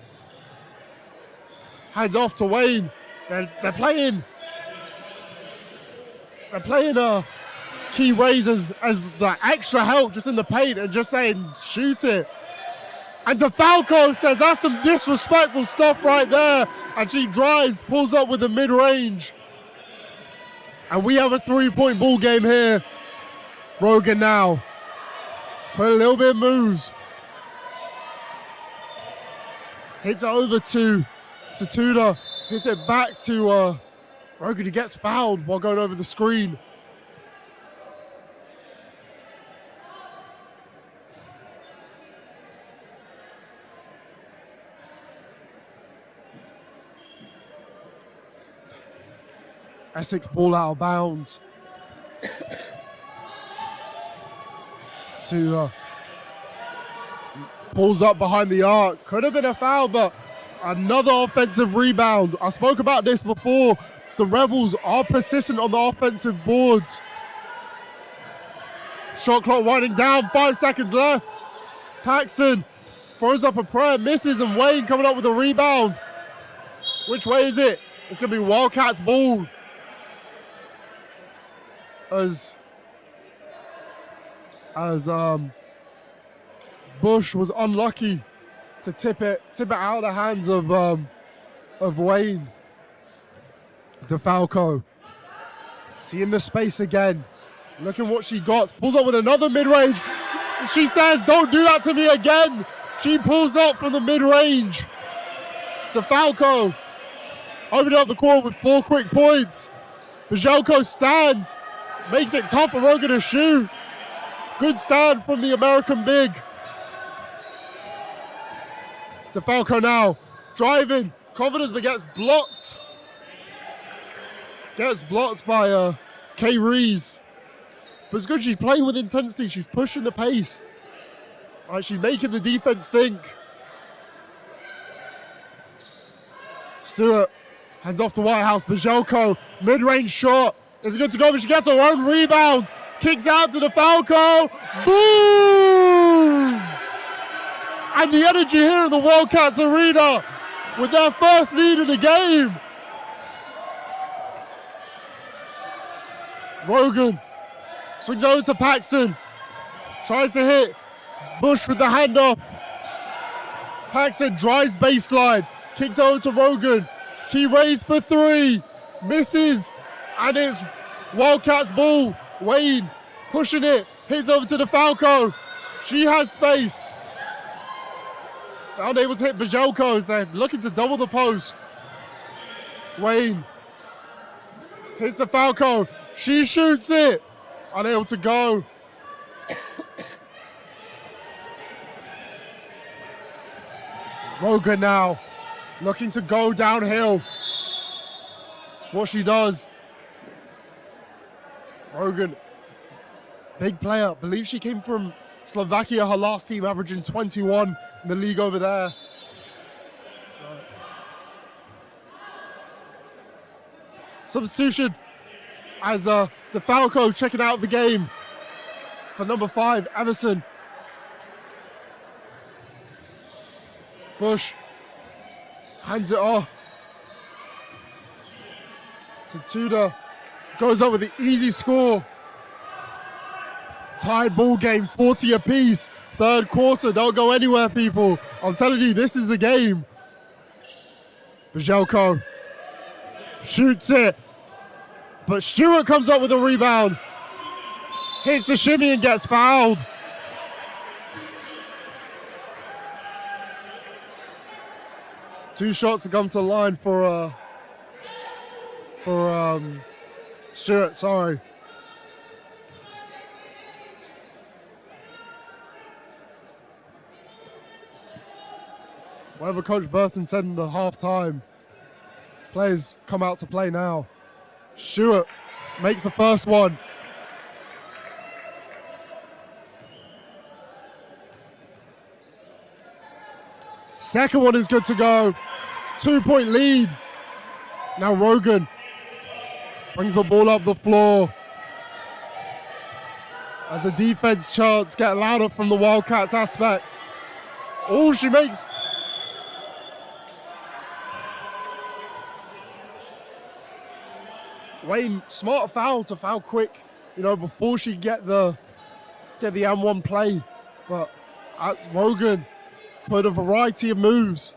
Hands off to Wayne. They're playing key rays as the extra help just in the paint and just saying, shoot it. And DeFalco says, that's some disrespectful stuff right there. And she drives, pulls up with the mid-range. And we have a 3-point ball game here. Rogan now. Put a little bit of moves. Hits it over to Tudor. Hits it back to Rogan, who gets fouled while going over the screen. Essex ball out of bounds. Pulls up behind the arc. Could have been a foul, but another offensive rebound. I spoke about this before. The Rebels are persistent on the offensive boards. Shot clock winding down, 5 seconds left. Paxton throws up a prayer, misses, and Wayne coming up with a rebound. Which way is it? It's going to be Wildcats ball. As Bush was unlucky to tip it out of the hands of Wayne. DeFalco seeing the space again, looking what she got, pulls up with another mid-range. She says, don't do that to me again. She pulls up from the mid-range. DeFalco opening up the court with 4 quick points. Bajelko stands, makes it tough for Rogan to shoot. Good stand from the American big. DeFalco now driving, confidence, but gets blocked. Gets blocked by Kay Rees. But it's good, she's playing with intensity. She's pushing the pace. She's making the defense think. Stewart hands off to Whitehouse. Bajelko, mid-range shot. It's good to go, but she gets her own rebound. Kicks out to DeFalco. Boom! And the energy here in the Wildcats Arena with their first lead of the game. Rogan swings over to Paxton. Tries to hit Bush with the handoff. Paxton drives baseline. Kicks over to Rogan. Key raised for 3. Misses. And it's Wildcats ball. Wayne pushing it. Hits over to DeFalco. She has space. Unable to hit Bajelko as they're looking to double the post. Wayne hits DeFalco. She shoots it. Unable to go. Rogan now looking to go downhill. It's what she does. Rogan, big player. I believe she came from Slovakia, her last team, averaging 21 in the league over there. Substitution as DeFalco checking out the game for number 5, Everson. Bush hands it off to Tudor. Goes up with the easy score. Tied ball game, 40 apiece. Third quarter, don't go anywhere, people. I'm telling you, this is the game. Bajelko shoots it, but Stewart comes up with a rebound. Hits the shimmy and gets fouled. Two shots to come to the line for Stewart, sorry. Whatever Coach Burton said in the halftime, players come out to play now. Stewart makes the first one. Second one is good to go. 2-point lead. Now Rogan brings the ball up the floor. As the defense chants get louder from the Wildcats aspect. Oh, she makes... Wayne, smart foul to foul quick, before she get the M1 play. But Rogan put a variety of moves.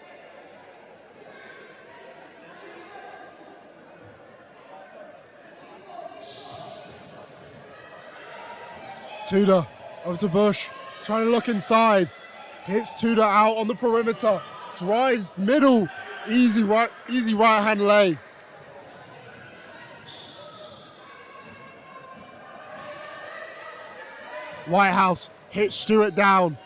Tudor over to Bush, trying to look inside. Hits Tudor out on the perimeter, drives middle, easy right hand lay. Whitehouse hits Stewart down,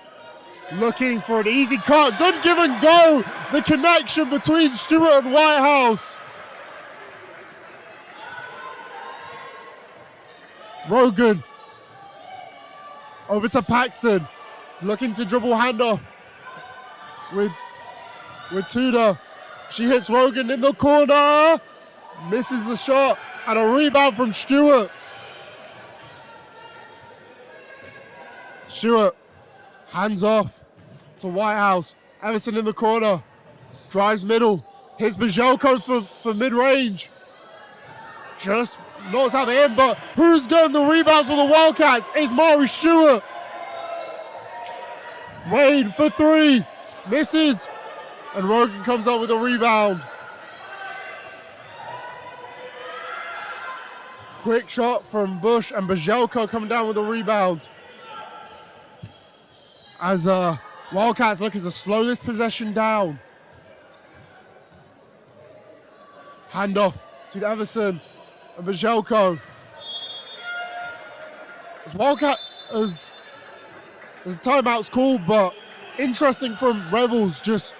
looking for an easy cut. Good give and go. The connection between Stewart and Whitehouse. Rogan over to Paxton, looking to dribble handoff with Tudor. She hits Rogan in the corner, misses the shot, and a rebound from Stewart. Stewart, hands off to Whitehouse. Everson in the corner, drives middle, hits Bajelko for mid-range. Just knocks out the end, but who's getting the rebounds for the Wildcats? It's Mari Stewart. Wade for 3, misses, and Rogan comes up with a rebound. Quick shot from Bush, and Bajelko coming down with a rebound. As Wildcats looking to slow this possession down. Handoff to Everson and Bajelko. As Wildcat, as the timeout's called, but interesting from Rebels, just,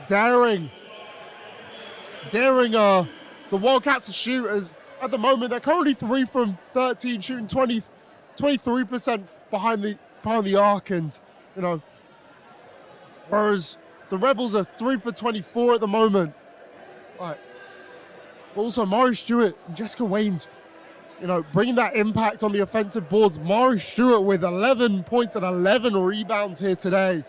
daring the Wildcats to shoot, as at the moment they're currently 3 from 13, shooting 23% behind the arc, and whereas the Rebels are 3 for 24 at the moment. Right. But also Mari Stewart and Jessica Waynes, bringing that impact on the offensive boards. Mari Stewart with 11 points and 11 rebounds here today.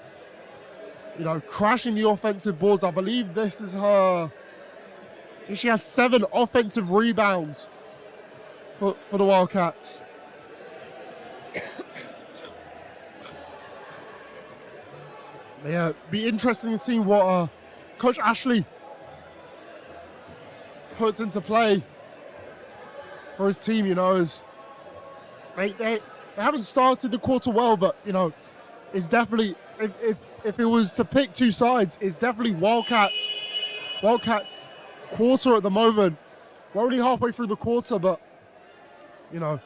Crashing the offensive boards. I believe this is her. She has 7 offensive rebounds for the Wildcats. Yeah, be interesting to see what Coach Ashley puts into play for his team. As they haven't started the quarter well, but it's definitely, if it was to pick two sides, it's definitely Wildcats quarter at the moment. We're only halfway through the quarter, but it's a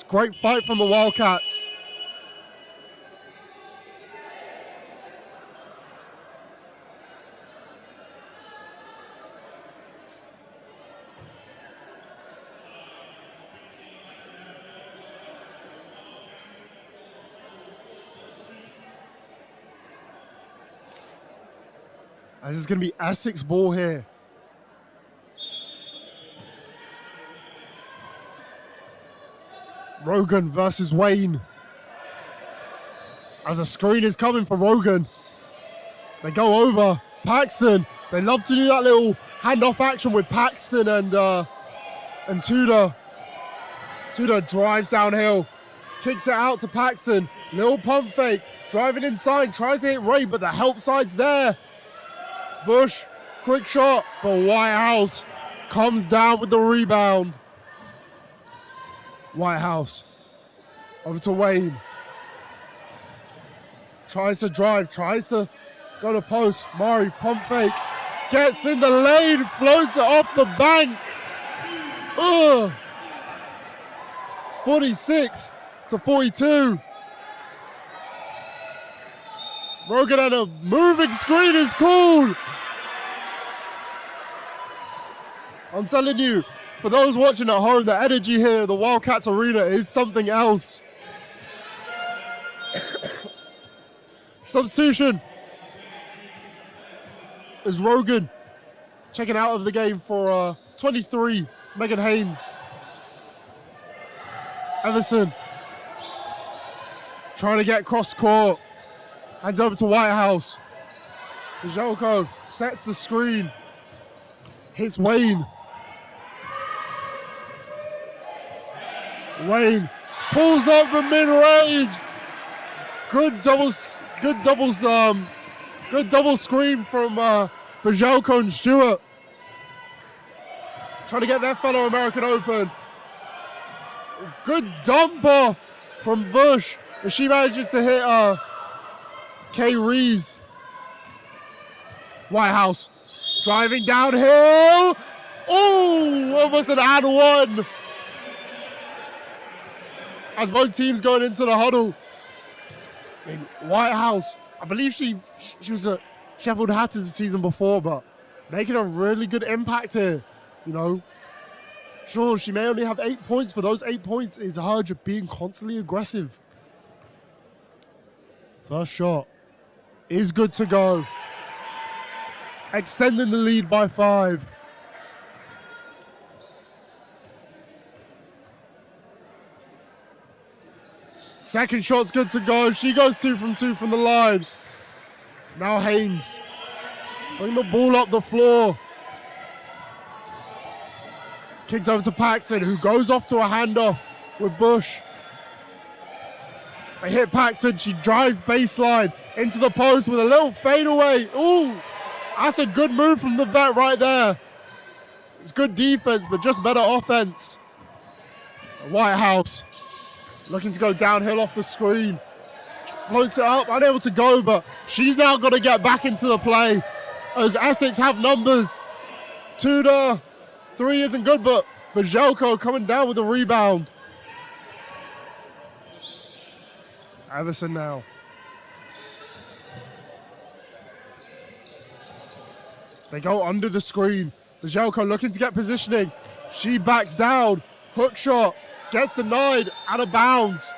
great fight from the Wildcats. This is going to be Essex ball here. Rogan versus Wayne. As a screen is coming for Rogan. They go over. Paxton. They love to do that little handoff action with Paxton and Tudor. Tudor drives downhill. Kicks it out to Paxton. Little pump fake. Driving inside. Tries to hit Ray, but the help side's there. Bush. Quick shot. But Whitehouse comes down with the rebound. Whitehouse. Over to Wayne. Tries to drive. Tries to go to post. Murray. Pump fake. Gets in the lane. Floats it off the bank. Ugh. 46-42. Rogan and a moving screen is called. I'm telling you, for those watching at home, the energy here at the Wildcats Arena is something else. Substitution is Rogan. Checking out of the game for 23, Megan Haynes. Everson trying to get cross court. Hands over to Whitehouse. Bajelko sets the screen. Hits Wayne. Wayne pulls up the mid-range. Good double screen from Bajelko and Stewart. Trying to get their fellow American open. Good dump off from Bush. And she manages to hit Kay Rees. Whitehouse driving downhill. Oh, almost an and one. As both teams going into the huddle. And Whitehouse, I believe she was at Sheffield Hatters the season before, but making a really good impact here, you know. Sure, she may only have 8 points, but those 8 points is her just being constantly aggressive. First shot is good to go. Extending the lead by 5. Second shot's good to go. She goes 2 from 2 from the line. Now Haynes. Bring the ball up the floor. Kicks over to Paxton, who goes off to a handoff with Bush. They hit Paxton. She drives baseline into the post with a little fadeaway. Ooh, that's a good move from the vet right there. It's good defense, but just better offense. Whitehouse looking to go downhill off the screen. Floats it up, unable to go, but she's now got to get back into the play as Essex have numbers. Tudor, 3 isn't good, but Bajelko coming down with a rebound. Everson now. They go under the screen. Bajelko looking to get positioning. She backs down. Hook shot. Gets denied. Out of bounds.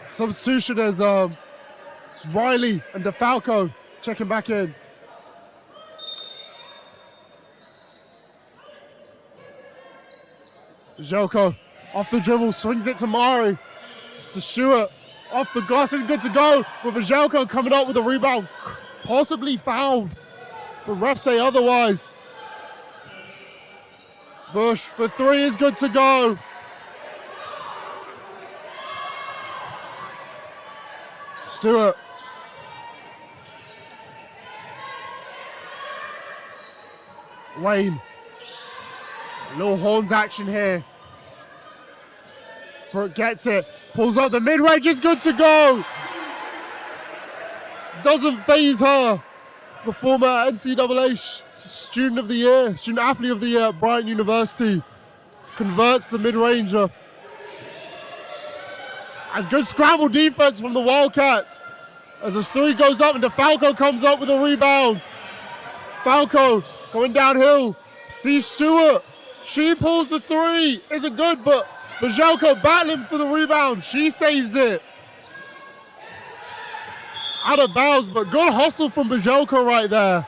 Substitution as Riley and DeFalco checking back in. Bajelko off the dribble, swings it to Mari. To Stewart, off the glass, is good to go. But Bajelko coming up with a rebound, possibly fouled. But refs say otherwise. Bush for 3 is good to go. Stewart. Wayne. Little horns action here. Brooke gets it. Pulls up the mid-range, is good to go. Doesn't faze her. The former NCAA student of the year, student athlete of the year at Bryant University. Converts the mid-ranger. And good scramble defense from the Wildcats. As this 3 goes up and DeFalco comes up with a rebound. Falco going downhill. Sees Stewart. She pulls the three. Isn't good, but Bajelko battling for the rebound. She saves it. Out of bounds, but good hustle from Bajelko right there.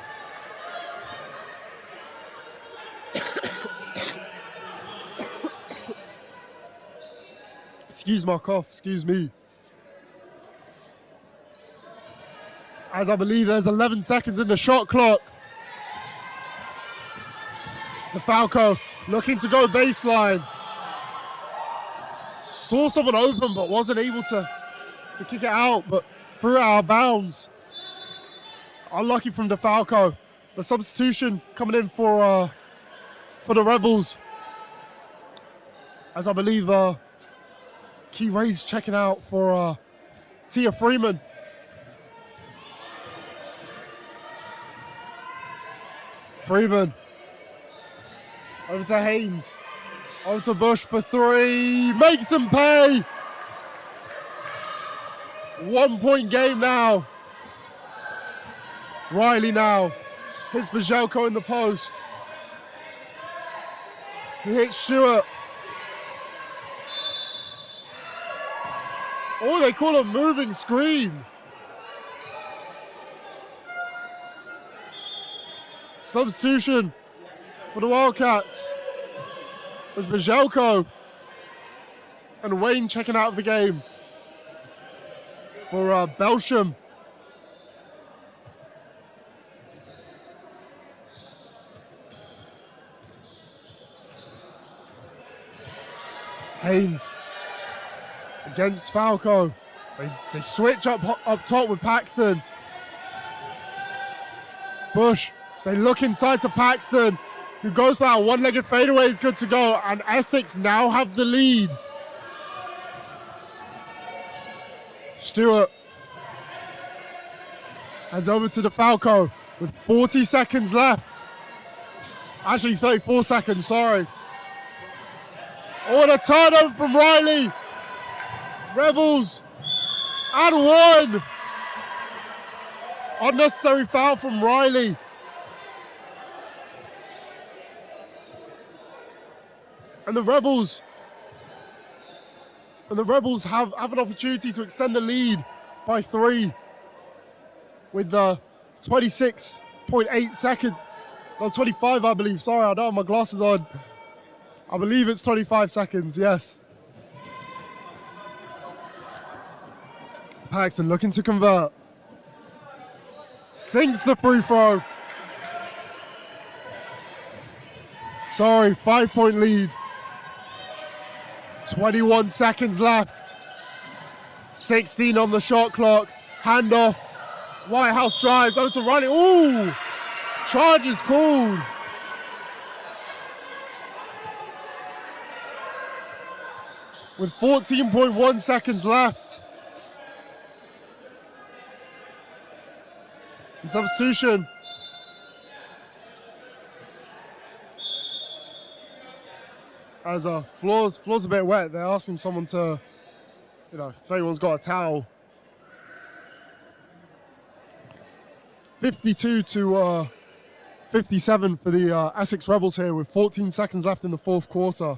Excuse my cough, excuse me. As I believe there's 11 seconds in the shot clock. DeFalco looking to go baseline. Saw someone open but wasn't able to kick it out, but threw it out of bounds. Unlucky from DeFalco. The substitution coming in for the Rebels. As I believe Key Ray's checking out for Tia Freeman. Freeman. Over to Haynes. Over to Bush for three. Makes him pay. 1 point game now. Riley now. Hits Bajelko in the post. He hits Stewart. Oh, they call a moving screen. Substitution for the Wildcats. There's Bajelko and Wayne checking out of the game for Belsham. Haynes against Falco. They switch up top with Paxton. Bush, they look inside to Paxton, who goes for that one-legged fadeaway, is good to go, and Essex now have the lead. Stewart hands over to DeFalco with 40 seconds left. Actually, 34 seconds, sorry. Oh, and a turnover from Riley. Rebels, and one. Unnecessary foul from Riley. And the Rebels have an opportunity to extend the lead by 3 with the 26.8 seconds. No, 25, I believe. Sorry, I don't have my glasses on. I believe it's 25 seconds, yes. Paxton looking to convert. Sinks the free throw. Sorry, 5-point lead. 21 seconds left. 16 on the shot clock. Handoff. Whitehouse drives over to Riley. Ooh! Charge is called. With 14.1 seconds left. And substitution. As floor's a bit wet, they're asking someone to, if anyone's got a towel. 52 to 57 for the Essex Rebels here with 14 seconds left in the fourth quarter.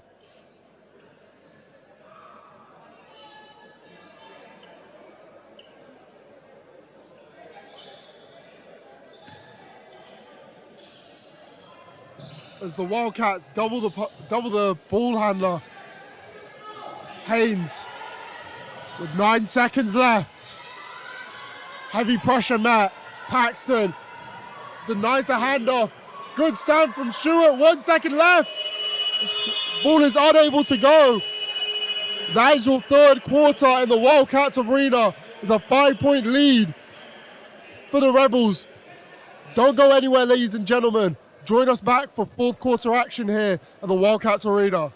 As the Wildcats double the ball handler. Haynes with 9 seconds left. Heavy pressure met. Paxton denies the handoff. Good stand from Stewart. 1 second left. Ball is unable to go. That is your third quarter in the Wildcats arena. It's a 5-point lead for the Rebels. Don't go anywhere, ladies and gentlemen. Join us back for fourth quarter action here at the Wildcats Arena.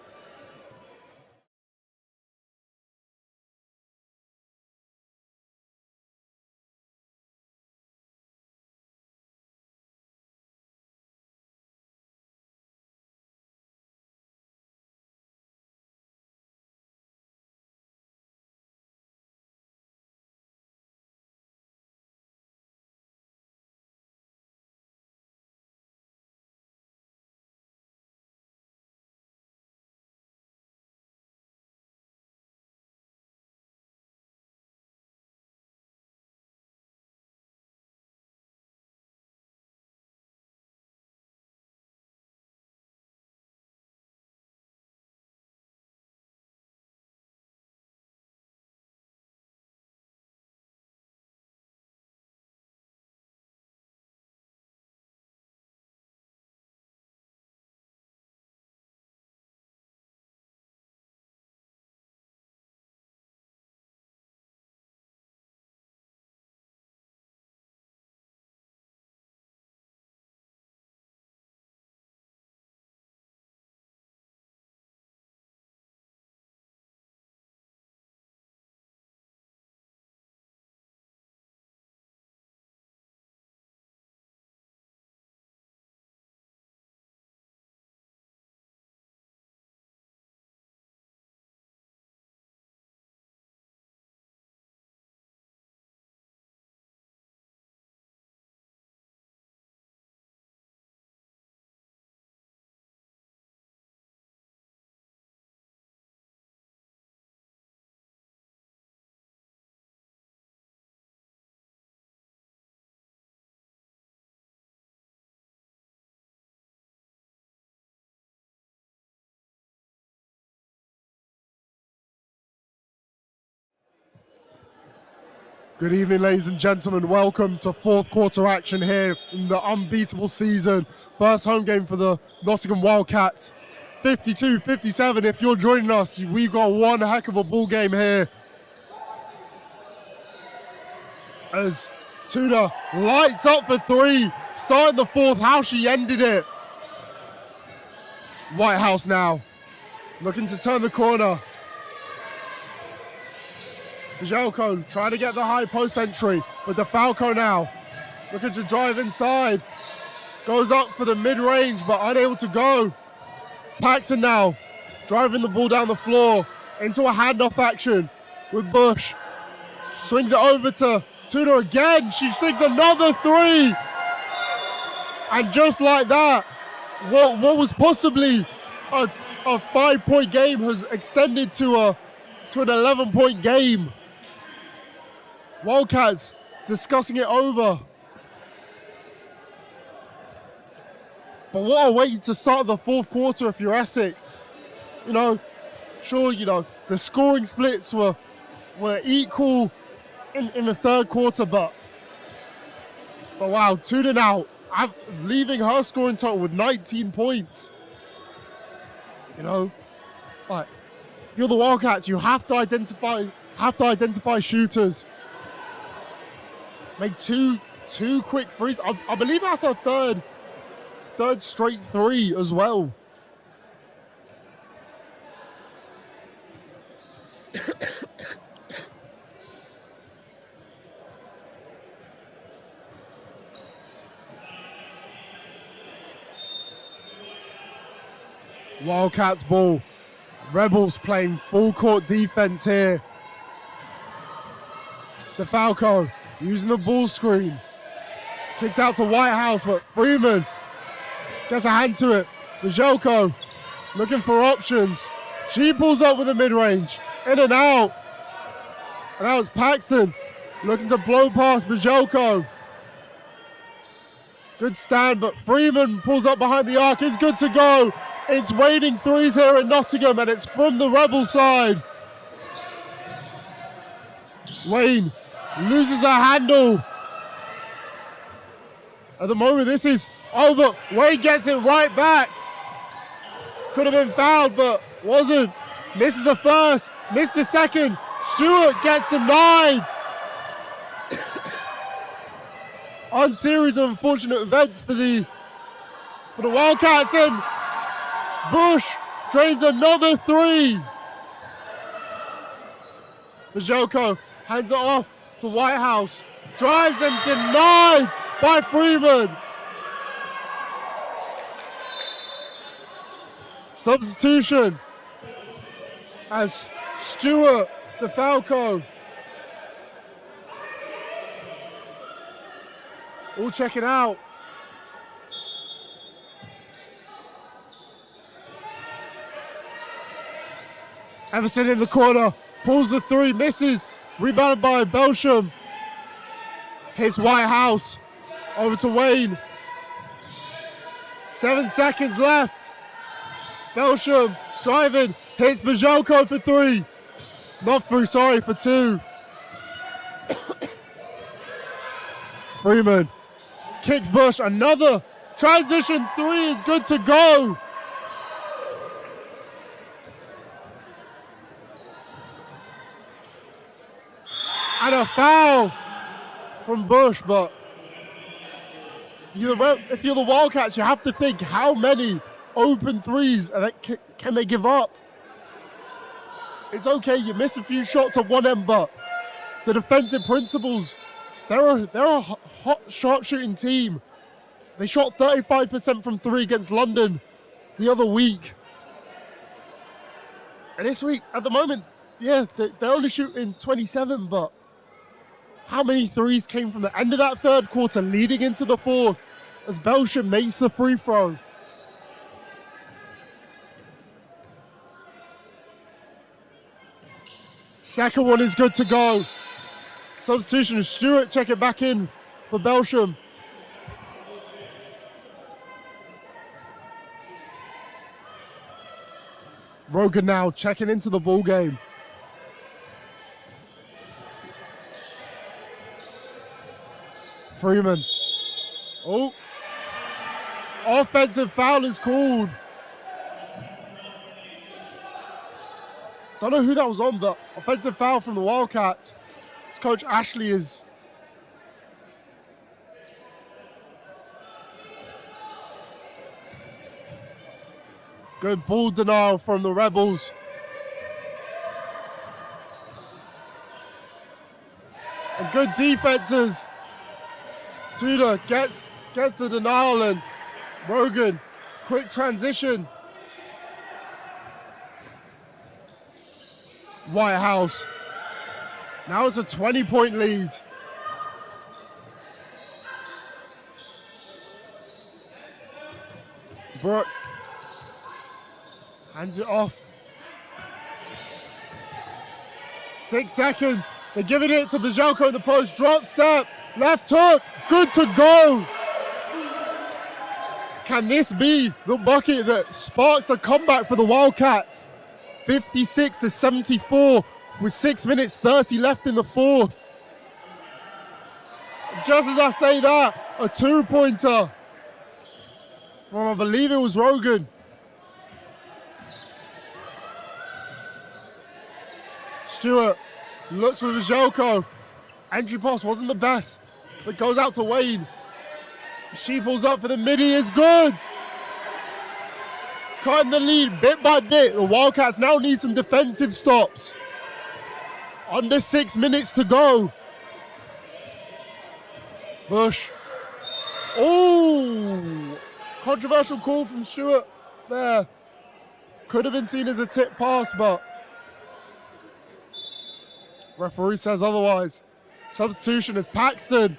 Good evening, ladies and gentlemen. Welcome to fourth quarter action here in the unbeatable season. First home game for the Nottingham Wildcats. 52-57. If you're joining us, we've got one heck of a ball game here. As Tudor lights up for three, starting the fourth, how she ended it. Whitehouse now, looking to turn the corner. Jelko trying to get the high post entry, but DeFalco now looking to drive inside. Goes up for the mid-range, but unable to go. Paxson now driving the ball down the floor into a handoff action with Bush. Swings it over to Tudor again. She sinks another three. And just like that, what was possibly a 5-point game has extended to an 11-point game. Wildcats discussing it over. But what a way to start the fourth quarter if you're Essex. Sure, the scoring splits were equal in the third quarter, but wow, Tudor now leaving her scoring total with 19 points. Like, if you're the Wildcats, you have to identify shooters. Make two quick threes. I believe that's her third straight three as well. Wildcats ball. Rebels playing full court defense here. DeFalco using the ball screen. Kicks out to Whitehouse, but Freeman gets a hand to it. Jelko looking for options. She pulls up with a mid-range. In and out. And now it's Paxton looking to blow past Bajelko. Good stand, but Freeman pulls up behind the arc. It's good to go. It's raining threes here in Nottingham, and it's from the Rebel side. Wayne loses her handle. At the moment, this is over. Wayne gets it right back. Could have been fouled, but wasn't. Misses the first, missed the second. Stewart gets denied. On series of unfortunate events for the Wildcats, and Bush drains another three. Bajelko hands it off to Whitehouse. Drives and denied by Freeman. Substitution as Stewart, DeFalco. All checking out. Everson in the corner, pulls the three, misses. Rebounded by Belsham. Hits Whitehouse. Over to Wayne. 7 seconds left. Belsham driving, hits Bajelko for three. Not three, sorry, for two. Freeman kicks Bush. Another transition three is good to go. And a foul from Bush, but if you're the Wildcats, you have to think how many open threes can they give up? It's okay, you miss a few shots at one end, but the defensive principles, they're a hot sharpshooting team. They shot 35% from three against London the other week. And this week, at the moment, yeah, they're only shooting 27, but how many threes came from the end of that third quarter leading into the fourth as Belsham makes the free throw? Second one is good to go. Substitution, Stewart check it back in for Belsham. Rogan now checking into the ball game. Freeman. Oh. Offensive foul is called. Don't know who that was on, but offensive foul from the Wildcats. This Coach Ashley is... Good ball denial from the Rebels. And good defenses. Tudor gets the denial, and Rogan, quick transition. Whitehouse. Now it's a 20-point lead. Brooke hands it off. 6 seconds. They're giving it to Bajelko in the post. Drop step. Left hook. Good to go. Can this be the bucket that sparks a comeback for the Wildcats? 56-74 with 6 minutes 30 left in the fourth. Just as I say that, a two-pointer from, I believe it was Rogan. Stewart looks for Bajelko. Entry pass wasn't the best, but goes out to Wayne. She pulls up for the midi, is good. Cutting the lead bit by bit. The Wildcats now need some defensive stops. Under 6 minutes to go. Bush. Oh, controversial call from Stewart there. Could have been seen as a tip pass, but referee says otherwise. Substitution as Paxton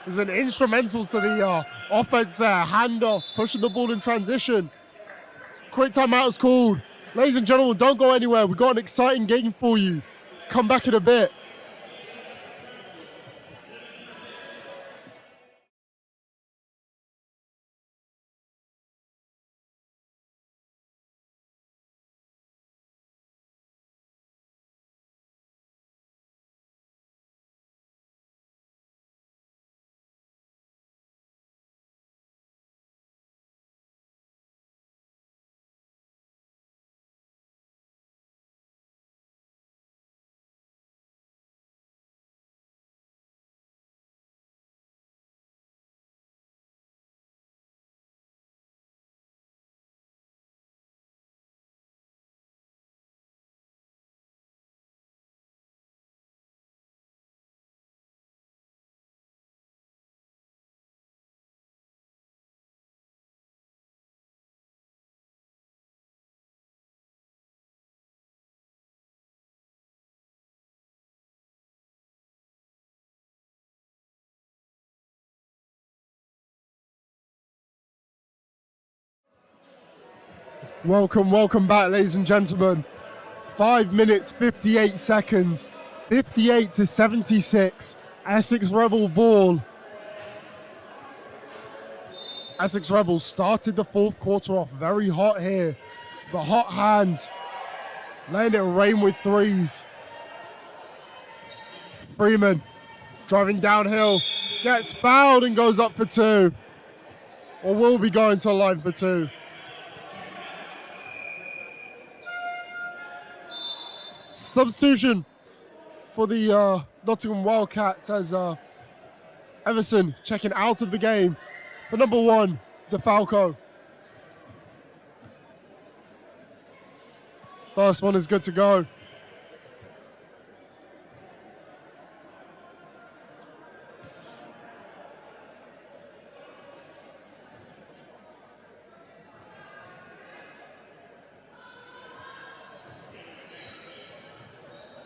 is an instrumental to the offense there. Handoffs, pushing the ball in transition. Quick timeout is called. Ladies and gentlemen, don't go anywhere. We've got an exciting game for you. Come back in a bit. Welcome back, ladies and gentlemen. 5 minutes, 58 seconds, 58-76. Essex Rebel ball. Essex Rebels started the fourth quarter off very hot here. The hot hand, letting it rain with threes. Freeman driving downhill, gets fouled and goes up for two. Or will be going to the line for two. Substitution for the Nottingham Wildcats as Everson checking out of the game for number 1, DeFalco. First one is good to go.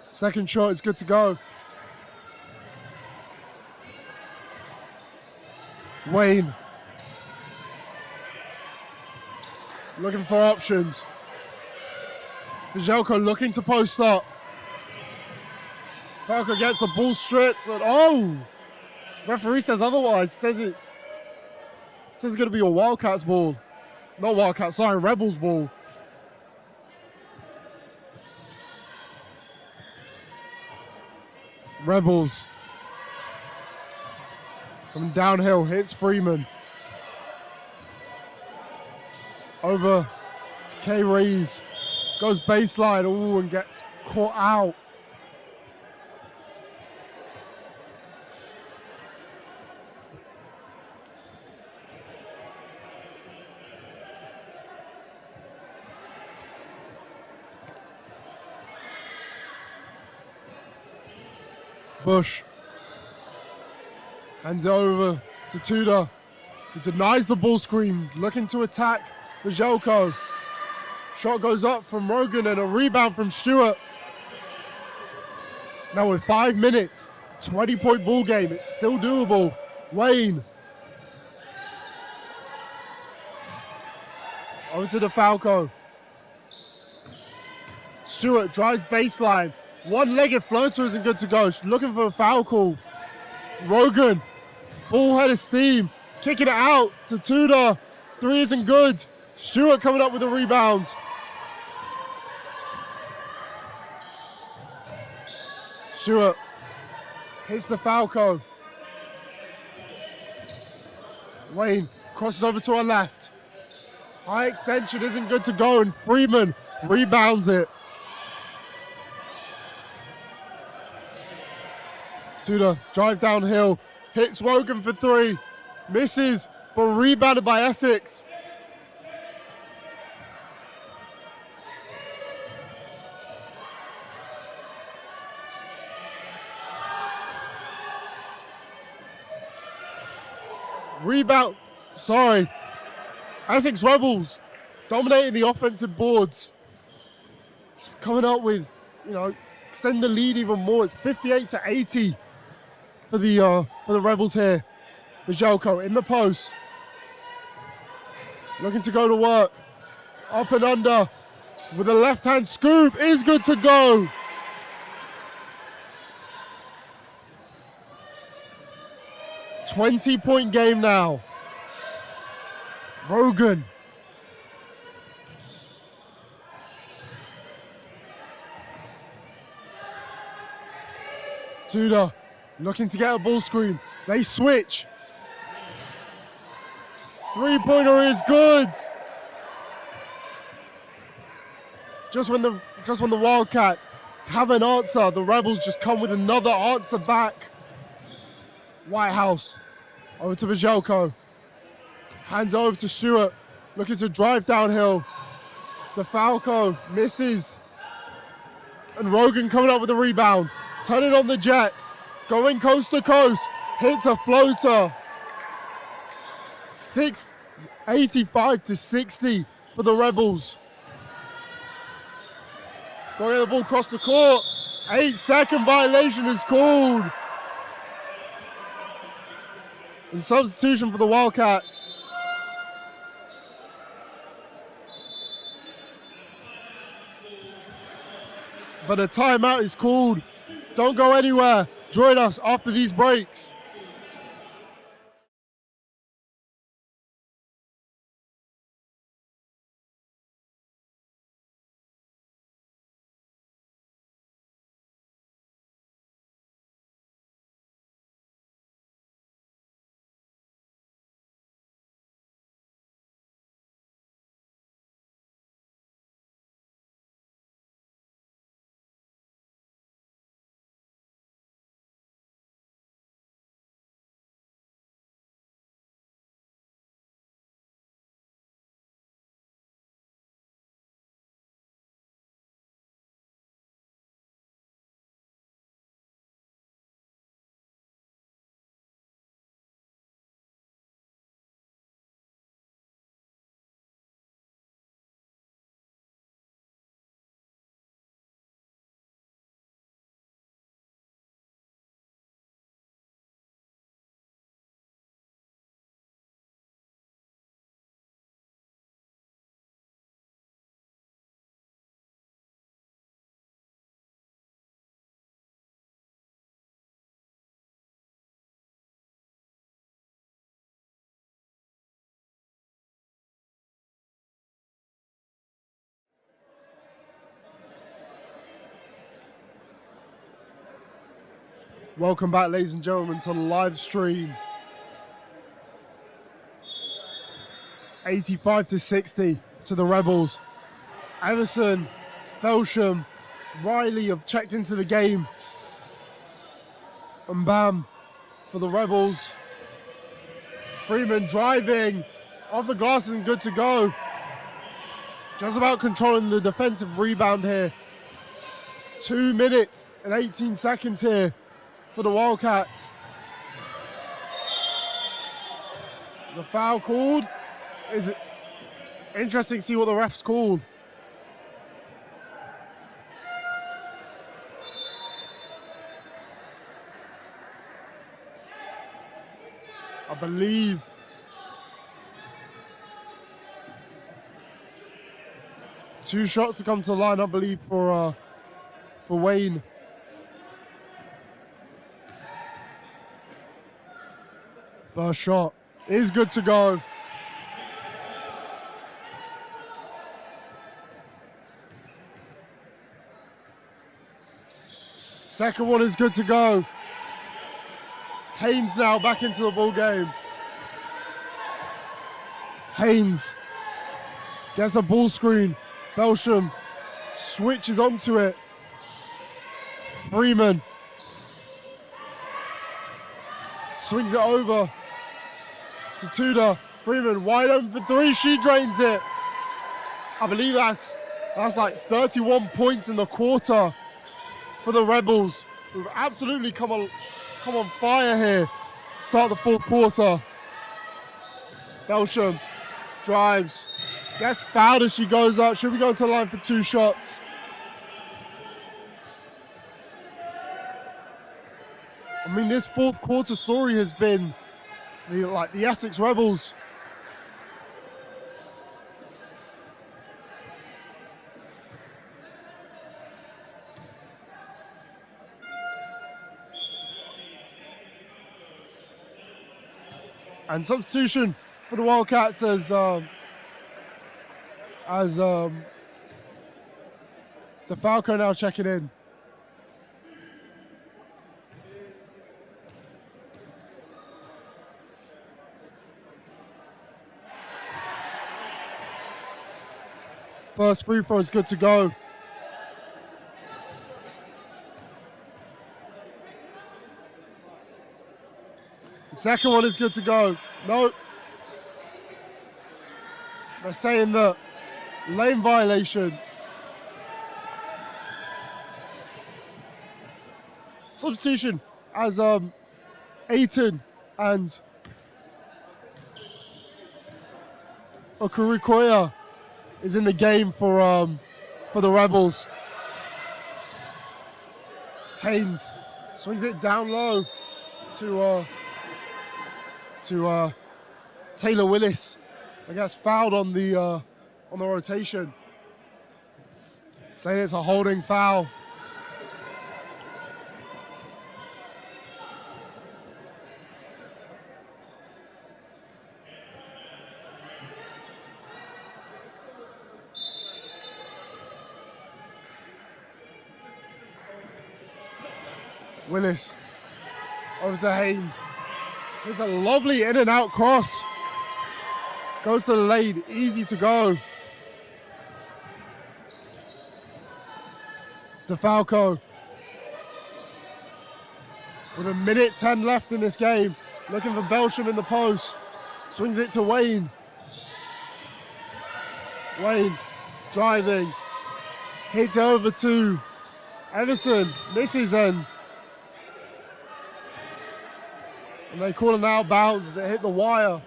Second shot is good to go. Wayne. Looking for options. Bajelko looking to post up. Falco gets the ball stripped. And oh! Referee says otherwise. Says it's going to be a Wildcats ball. Not Wildcats, sorry, Rebels ball. Rebels Coming downhill, hits Freeman. Over to K. Rees. Goes baseline, and gets caught out. Bush hands it over to Tudor, who denies the ball screen, looking to attack Bajelko. Shot goes up from Rogan and a rebound from Stewart. Now with 5 minutes, 20-point ball game, it's still doable. Wayne. Over to DeFalco. Stewart drives baseline. One-legged floater isn't good to go. She's looking for a foul call. Rogan, full head of steam, kicking it out to Tudor. 3 isn't good. Stewart coming up with a rebound. Stewart hits DeFalco. Wayne crosses over to our left. High extension isn't good to go, and Freeman rebounds it. Tudor, drive downhill, hits Rogan for 3, misses, but rebounded by Essex. Essex Rebels dominating the offensive boards. Just coming up with, extend the lead even more. It's 58-80 for the Rebels here. Bajelko in the post. Looking to go to work. Up and under with a left-hand scoop. Is good to go. $20-point game now. Rogan. Tudor looking to get a ball screen. They switch. 3-pointer is good. Just when the Wildcats have an answer, the Rebels just come with another answer back. Whitehouse over to Bajelko. Hands over to Stewart, looking to drive downhill. DeFalco misses. And Rogan coming up with a rebound. Turning on the Jets. Going coast to coast. Hits a floater. 85-60 for the Rebels. Going the ball across the court. 8-second violation is called. And substitution for the Wildcats. But a timeout is called. Don't go anywhere. Join us after these breaks. Welcome back, ladies and gentlemen, to the live stream 85-60 to the Rebels. Everson, Belsham, Riley have checked into the game. And bam, for the Rebels. Freeman driving, off the glass and good to go. Just about controlling the defensive rebound here. 2 minutes and 18 seconds here for the Wildcats. There's a foul called. Is it interesting to see what the refs called? I believe two shots to come to the line, I believe, for Wayne. First shot is good to go. Second one is good to go. Haynes now back into the ball game. Haynes gets a ball screen. Belsham switches onto it. Freeman swings it over to Tudor. Freeman wide open for three. She drains it. I believe that's like 31 points in the quarter for the Rebels, who've absolutely come on fire here to start the fourth quarter. Belsham drives, gets fouled as she goes up. She'll be going to the line for two shots. I mean, this fourth quarter story has been the Essex Rebels. And substitution for the Wildcats as the Falco now checking in. First free throw is good to go. The second one is good to go. No. They're saying that lane violation. Substitution as Aiton and Okurikoya is in the game for the Rebels. Haynes swings it down low to Taylor Willis. I guess fouled on the rotation. Saying it's a holding foul. Willis over to Haynes. There's a lovely in and out cross. Goes to the lane, easy to go. DeFalco with 1:10 left in this game. Looking for Belsham in the post. Swings it to Wayne. Wayne driving. Hits over to Everson. Misses and they call an out of bounds as it hit the wire.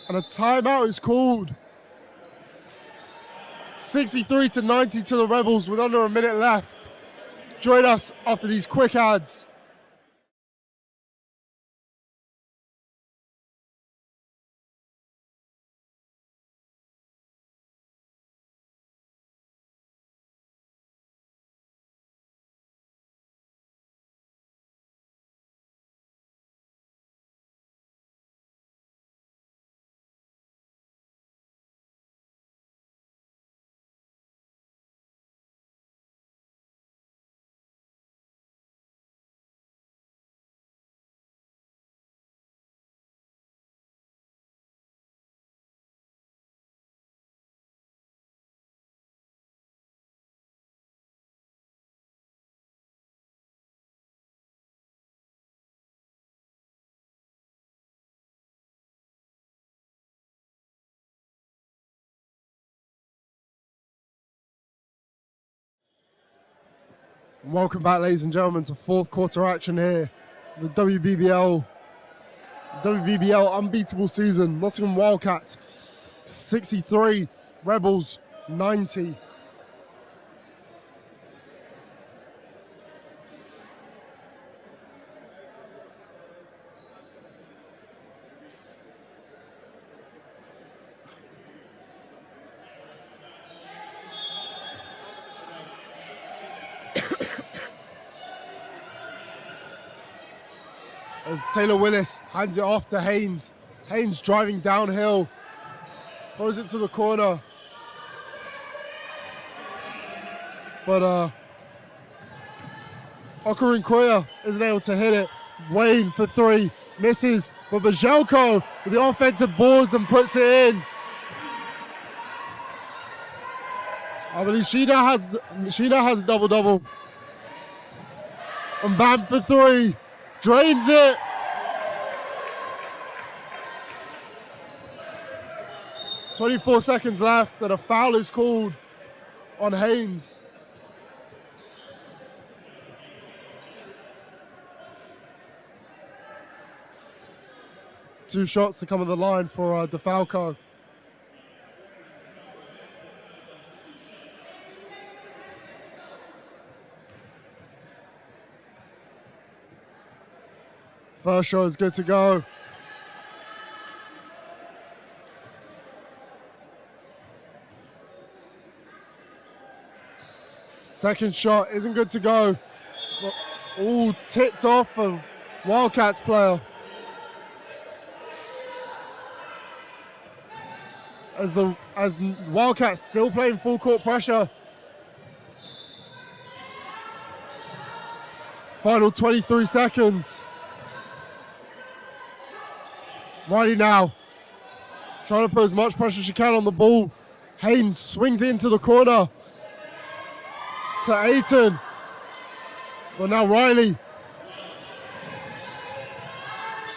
And a timeout is called. 63-90 to the Rebels with under a minute left. Join us after these quick ads. Welcome back, ladies and gentlemen, to fourth quarter action here. The WBBL unbeatable season. Nottingham Wildcats 63, Rebels 90. As Taylor Willis hands it off to Haynes. Haynes driving downhill, throws it to the corner. But Okarinkoya isn't able to hit it. Wayne for three, misses. But Bajelko with the offensive boards and puts it in. I believe Sheena has a double-double. And Bam for three. Drains it. "24 seconds left and a foul is called on Haynes. Two shots to come on the line for DeFalco. First shot is good to go. Second shot isn't good to go. All tipped off of Wildcats player. As Wildcats still playing full court pressure. Final 23 seconds. Riley now, trying to put as much pressure as she can on the ball. Haynes swings it into the corner to Aiton. But now Riley.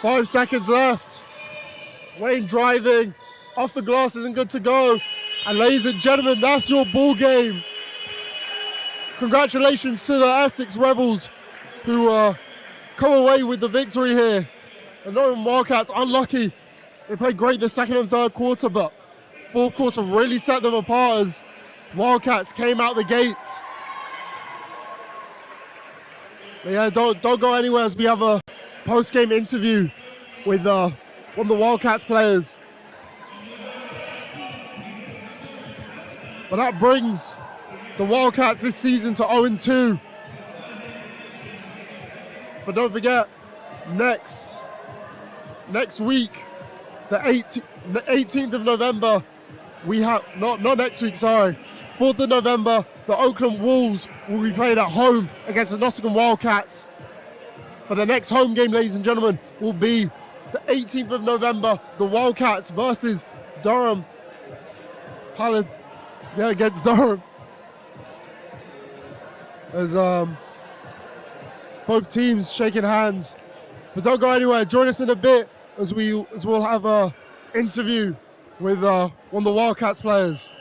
5 seconds left. Wayne driving. Off the glass isn't good to go. And ladies and gentlemen, that's your ball game. Congratulations to the Essex Rebels who come away with the victory here. The Nottingham Wildcats unlucky. They played great the second and third quarter, but fourth quarter really set them apart as Wildcats came out the gates. But yeah, don't go anywhere as we have a post-game interview with one of the Wildcats players. But that brings the Wildcats this season to 0-2. But don't forget, next week, the 18th of November, we have, not next week, sorry, 4th of November, the Oakland Wolves will be playing at home against the Nottingham Wildcats. But the next home game, ladies and gentlemen, will be the 18th of November, the Wildcats versus Durham. Against Durham. As both teams shaking hands. But don't go anywhere. Join us in a bit as we'll have a interview with one of the Wildcats players.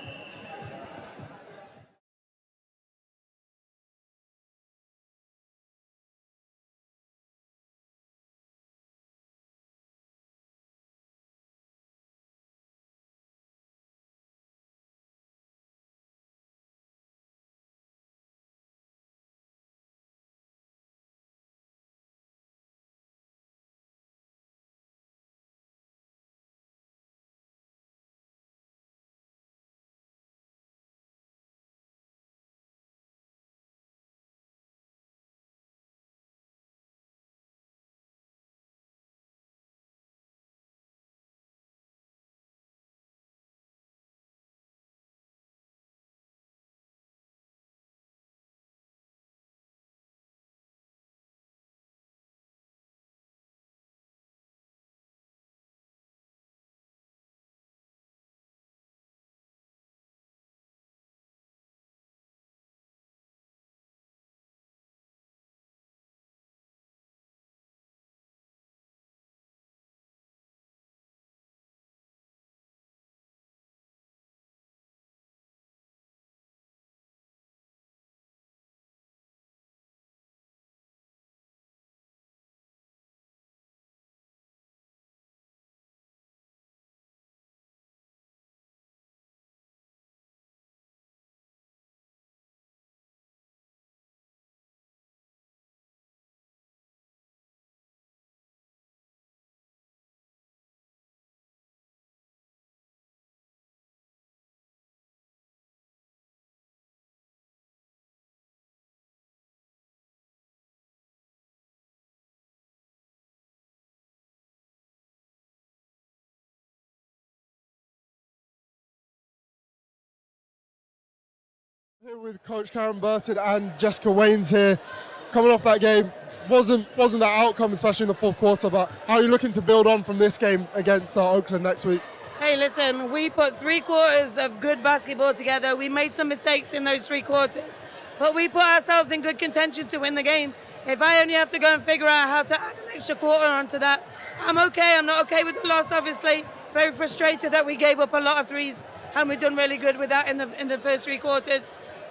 Here with Coach Karen Burton and Jessica Waynes here. Coming off that game, wasn't that outcome, especially in the fourth quarter, but how are you looking to build on from this game against Oakland next week? Hey, listen, we put 3 quarters of good basketball together. We made some mistakes in those 3 quarters, but we put ourselves in good contention to win the game. If I only have to go and figure out how to add an extra quarter onto that, I'm okay. I'm not okay with the loss, obviously. Very frustrated that we gave up a lot of threes, and we've done really good with that in the first 3 quarters.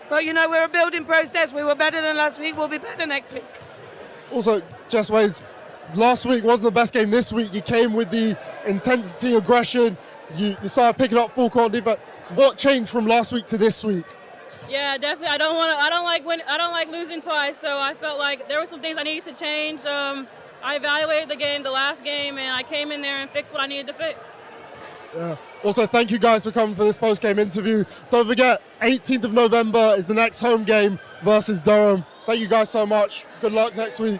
But, you know, we're a building process. We were better than last week. We'll be better next week. Also, Jess Waynes, last week wasn't the best game. This week you came with the intensity, aggression. You started picking up full court defense. What changed from last week to this week? Yeah, definitely. I don't like losing twice. So I felt like there were some things I needed to change. I evaluated the last game, and I came in there and fixed what I needed to fix. Yeah. Also, thank you guys for coming for this post-game interview. Don't forget, 18th of November is the next home game versus Durham. Thank you guys so much. Good luck next week.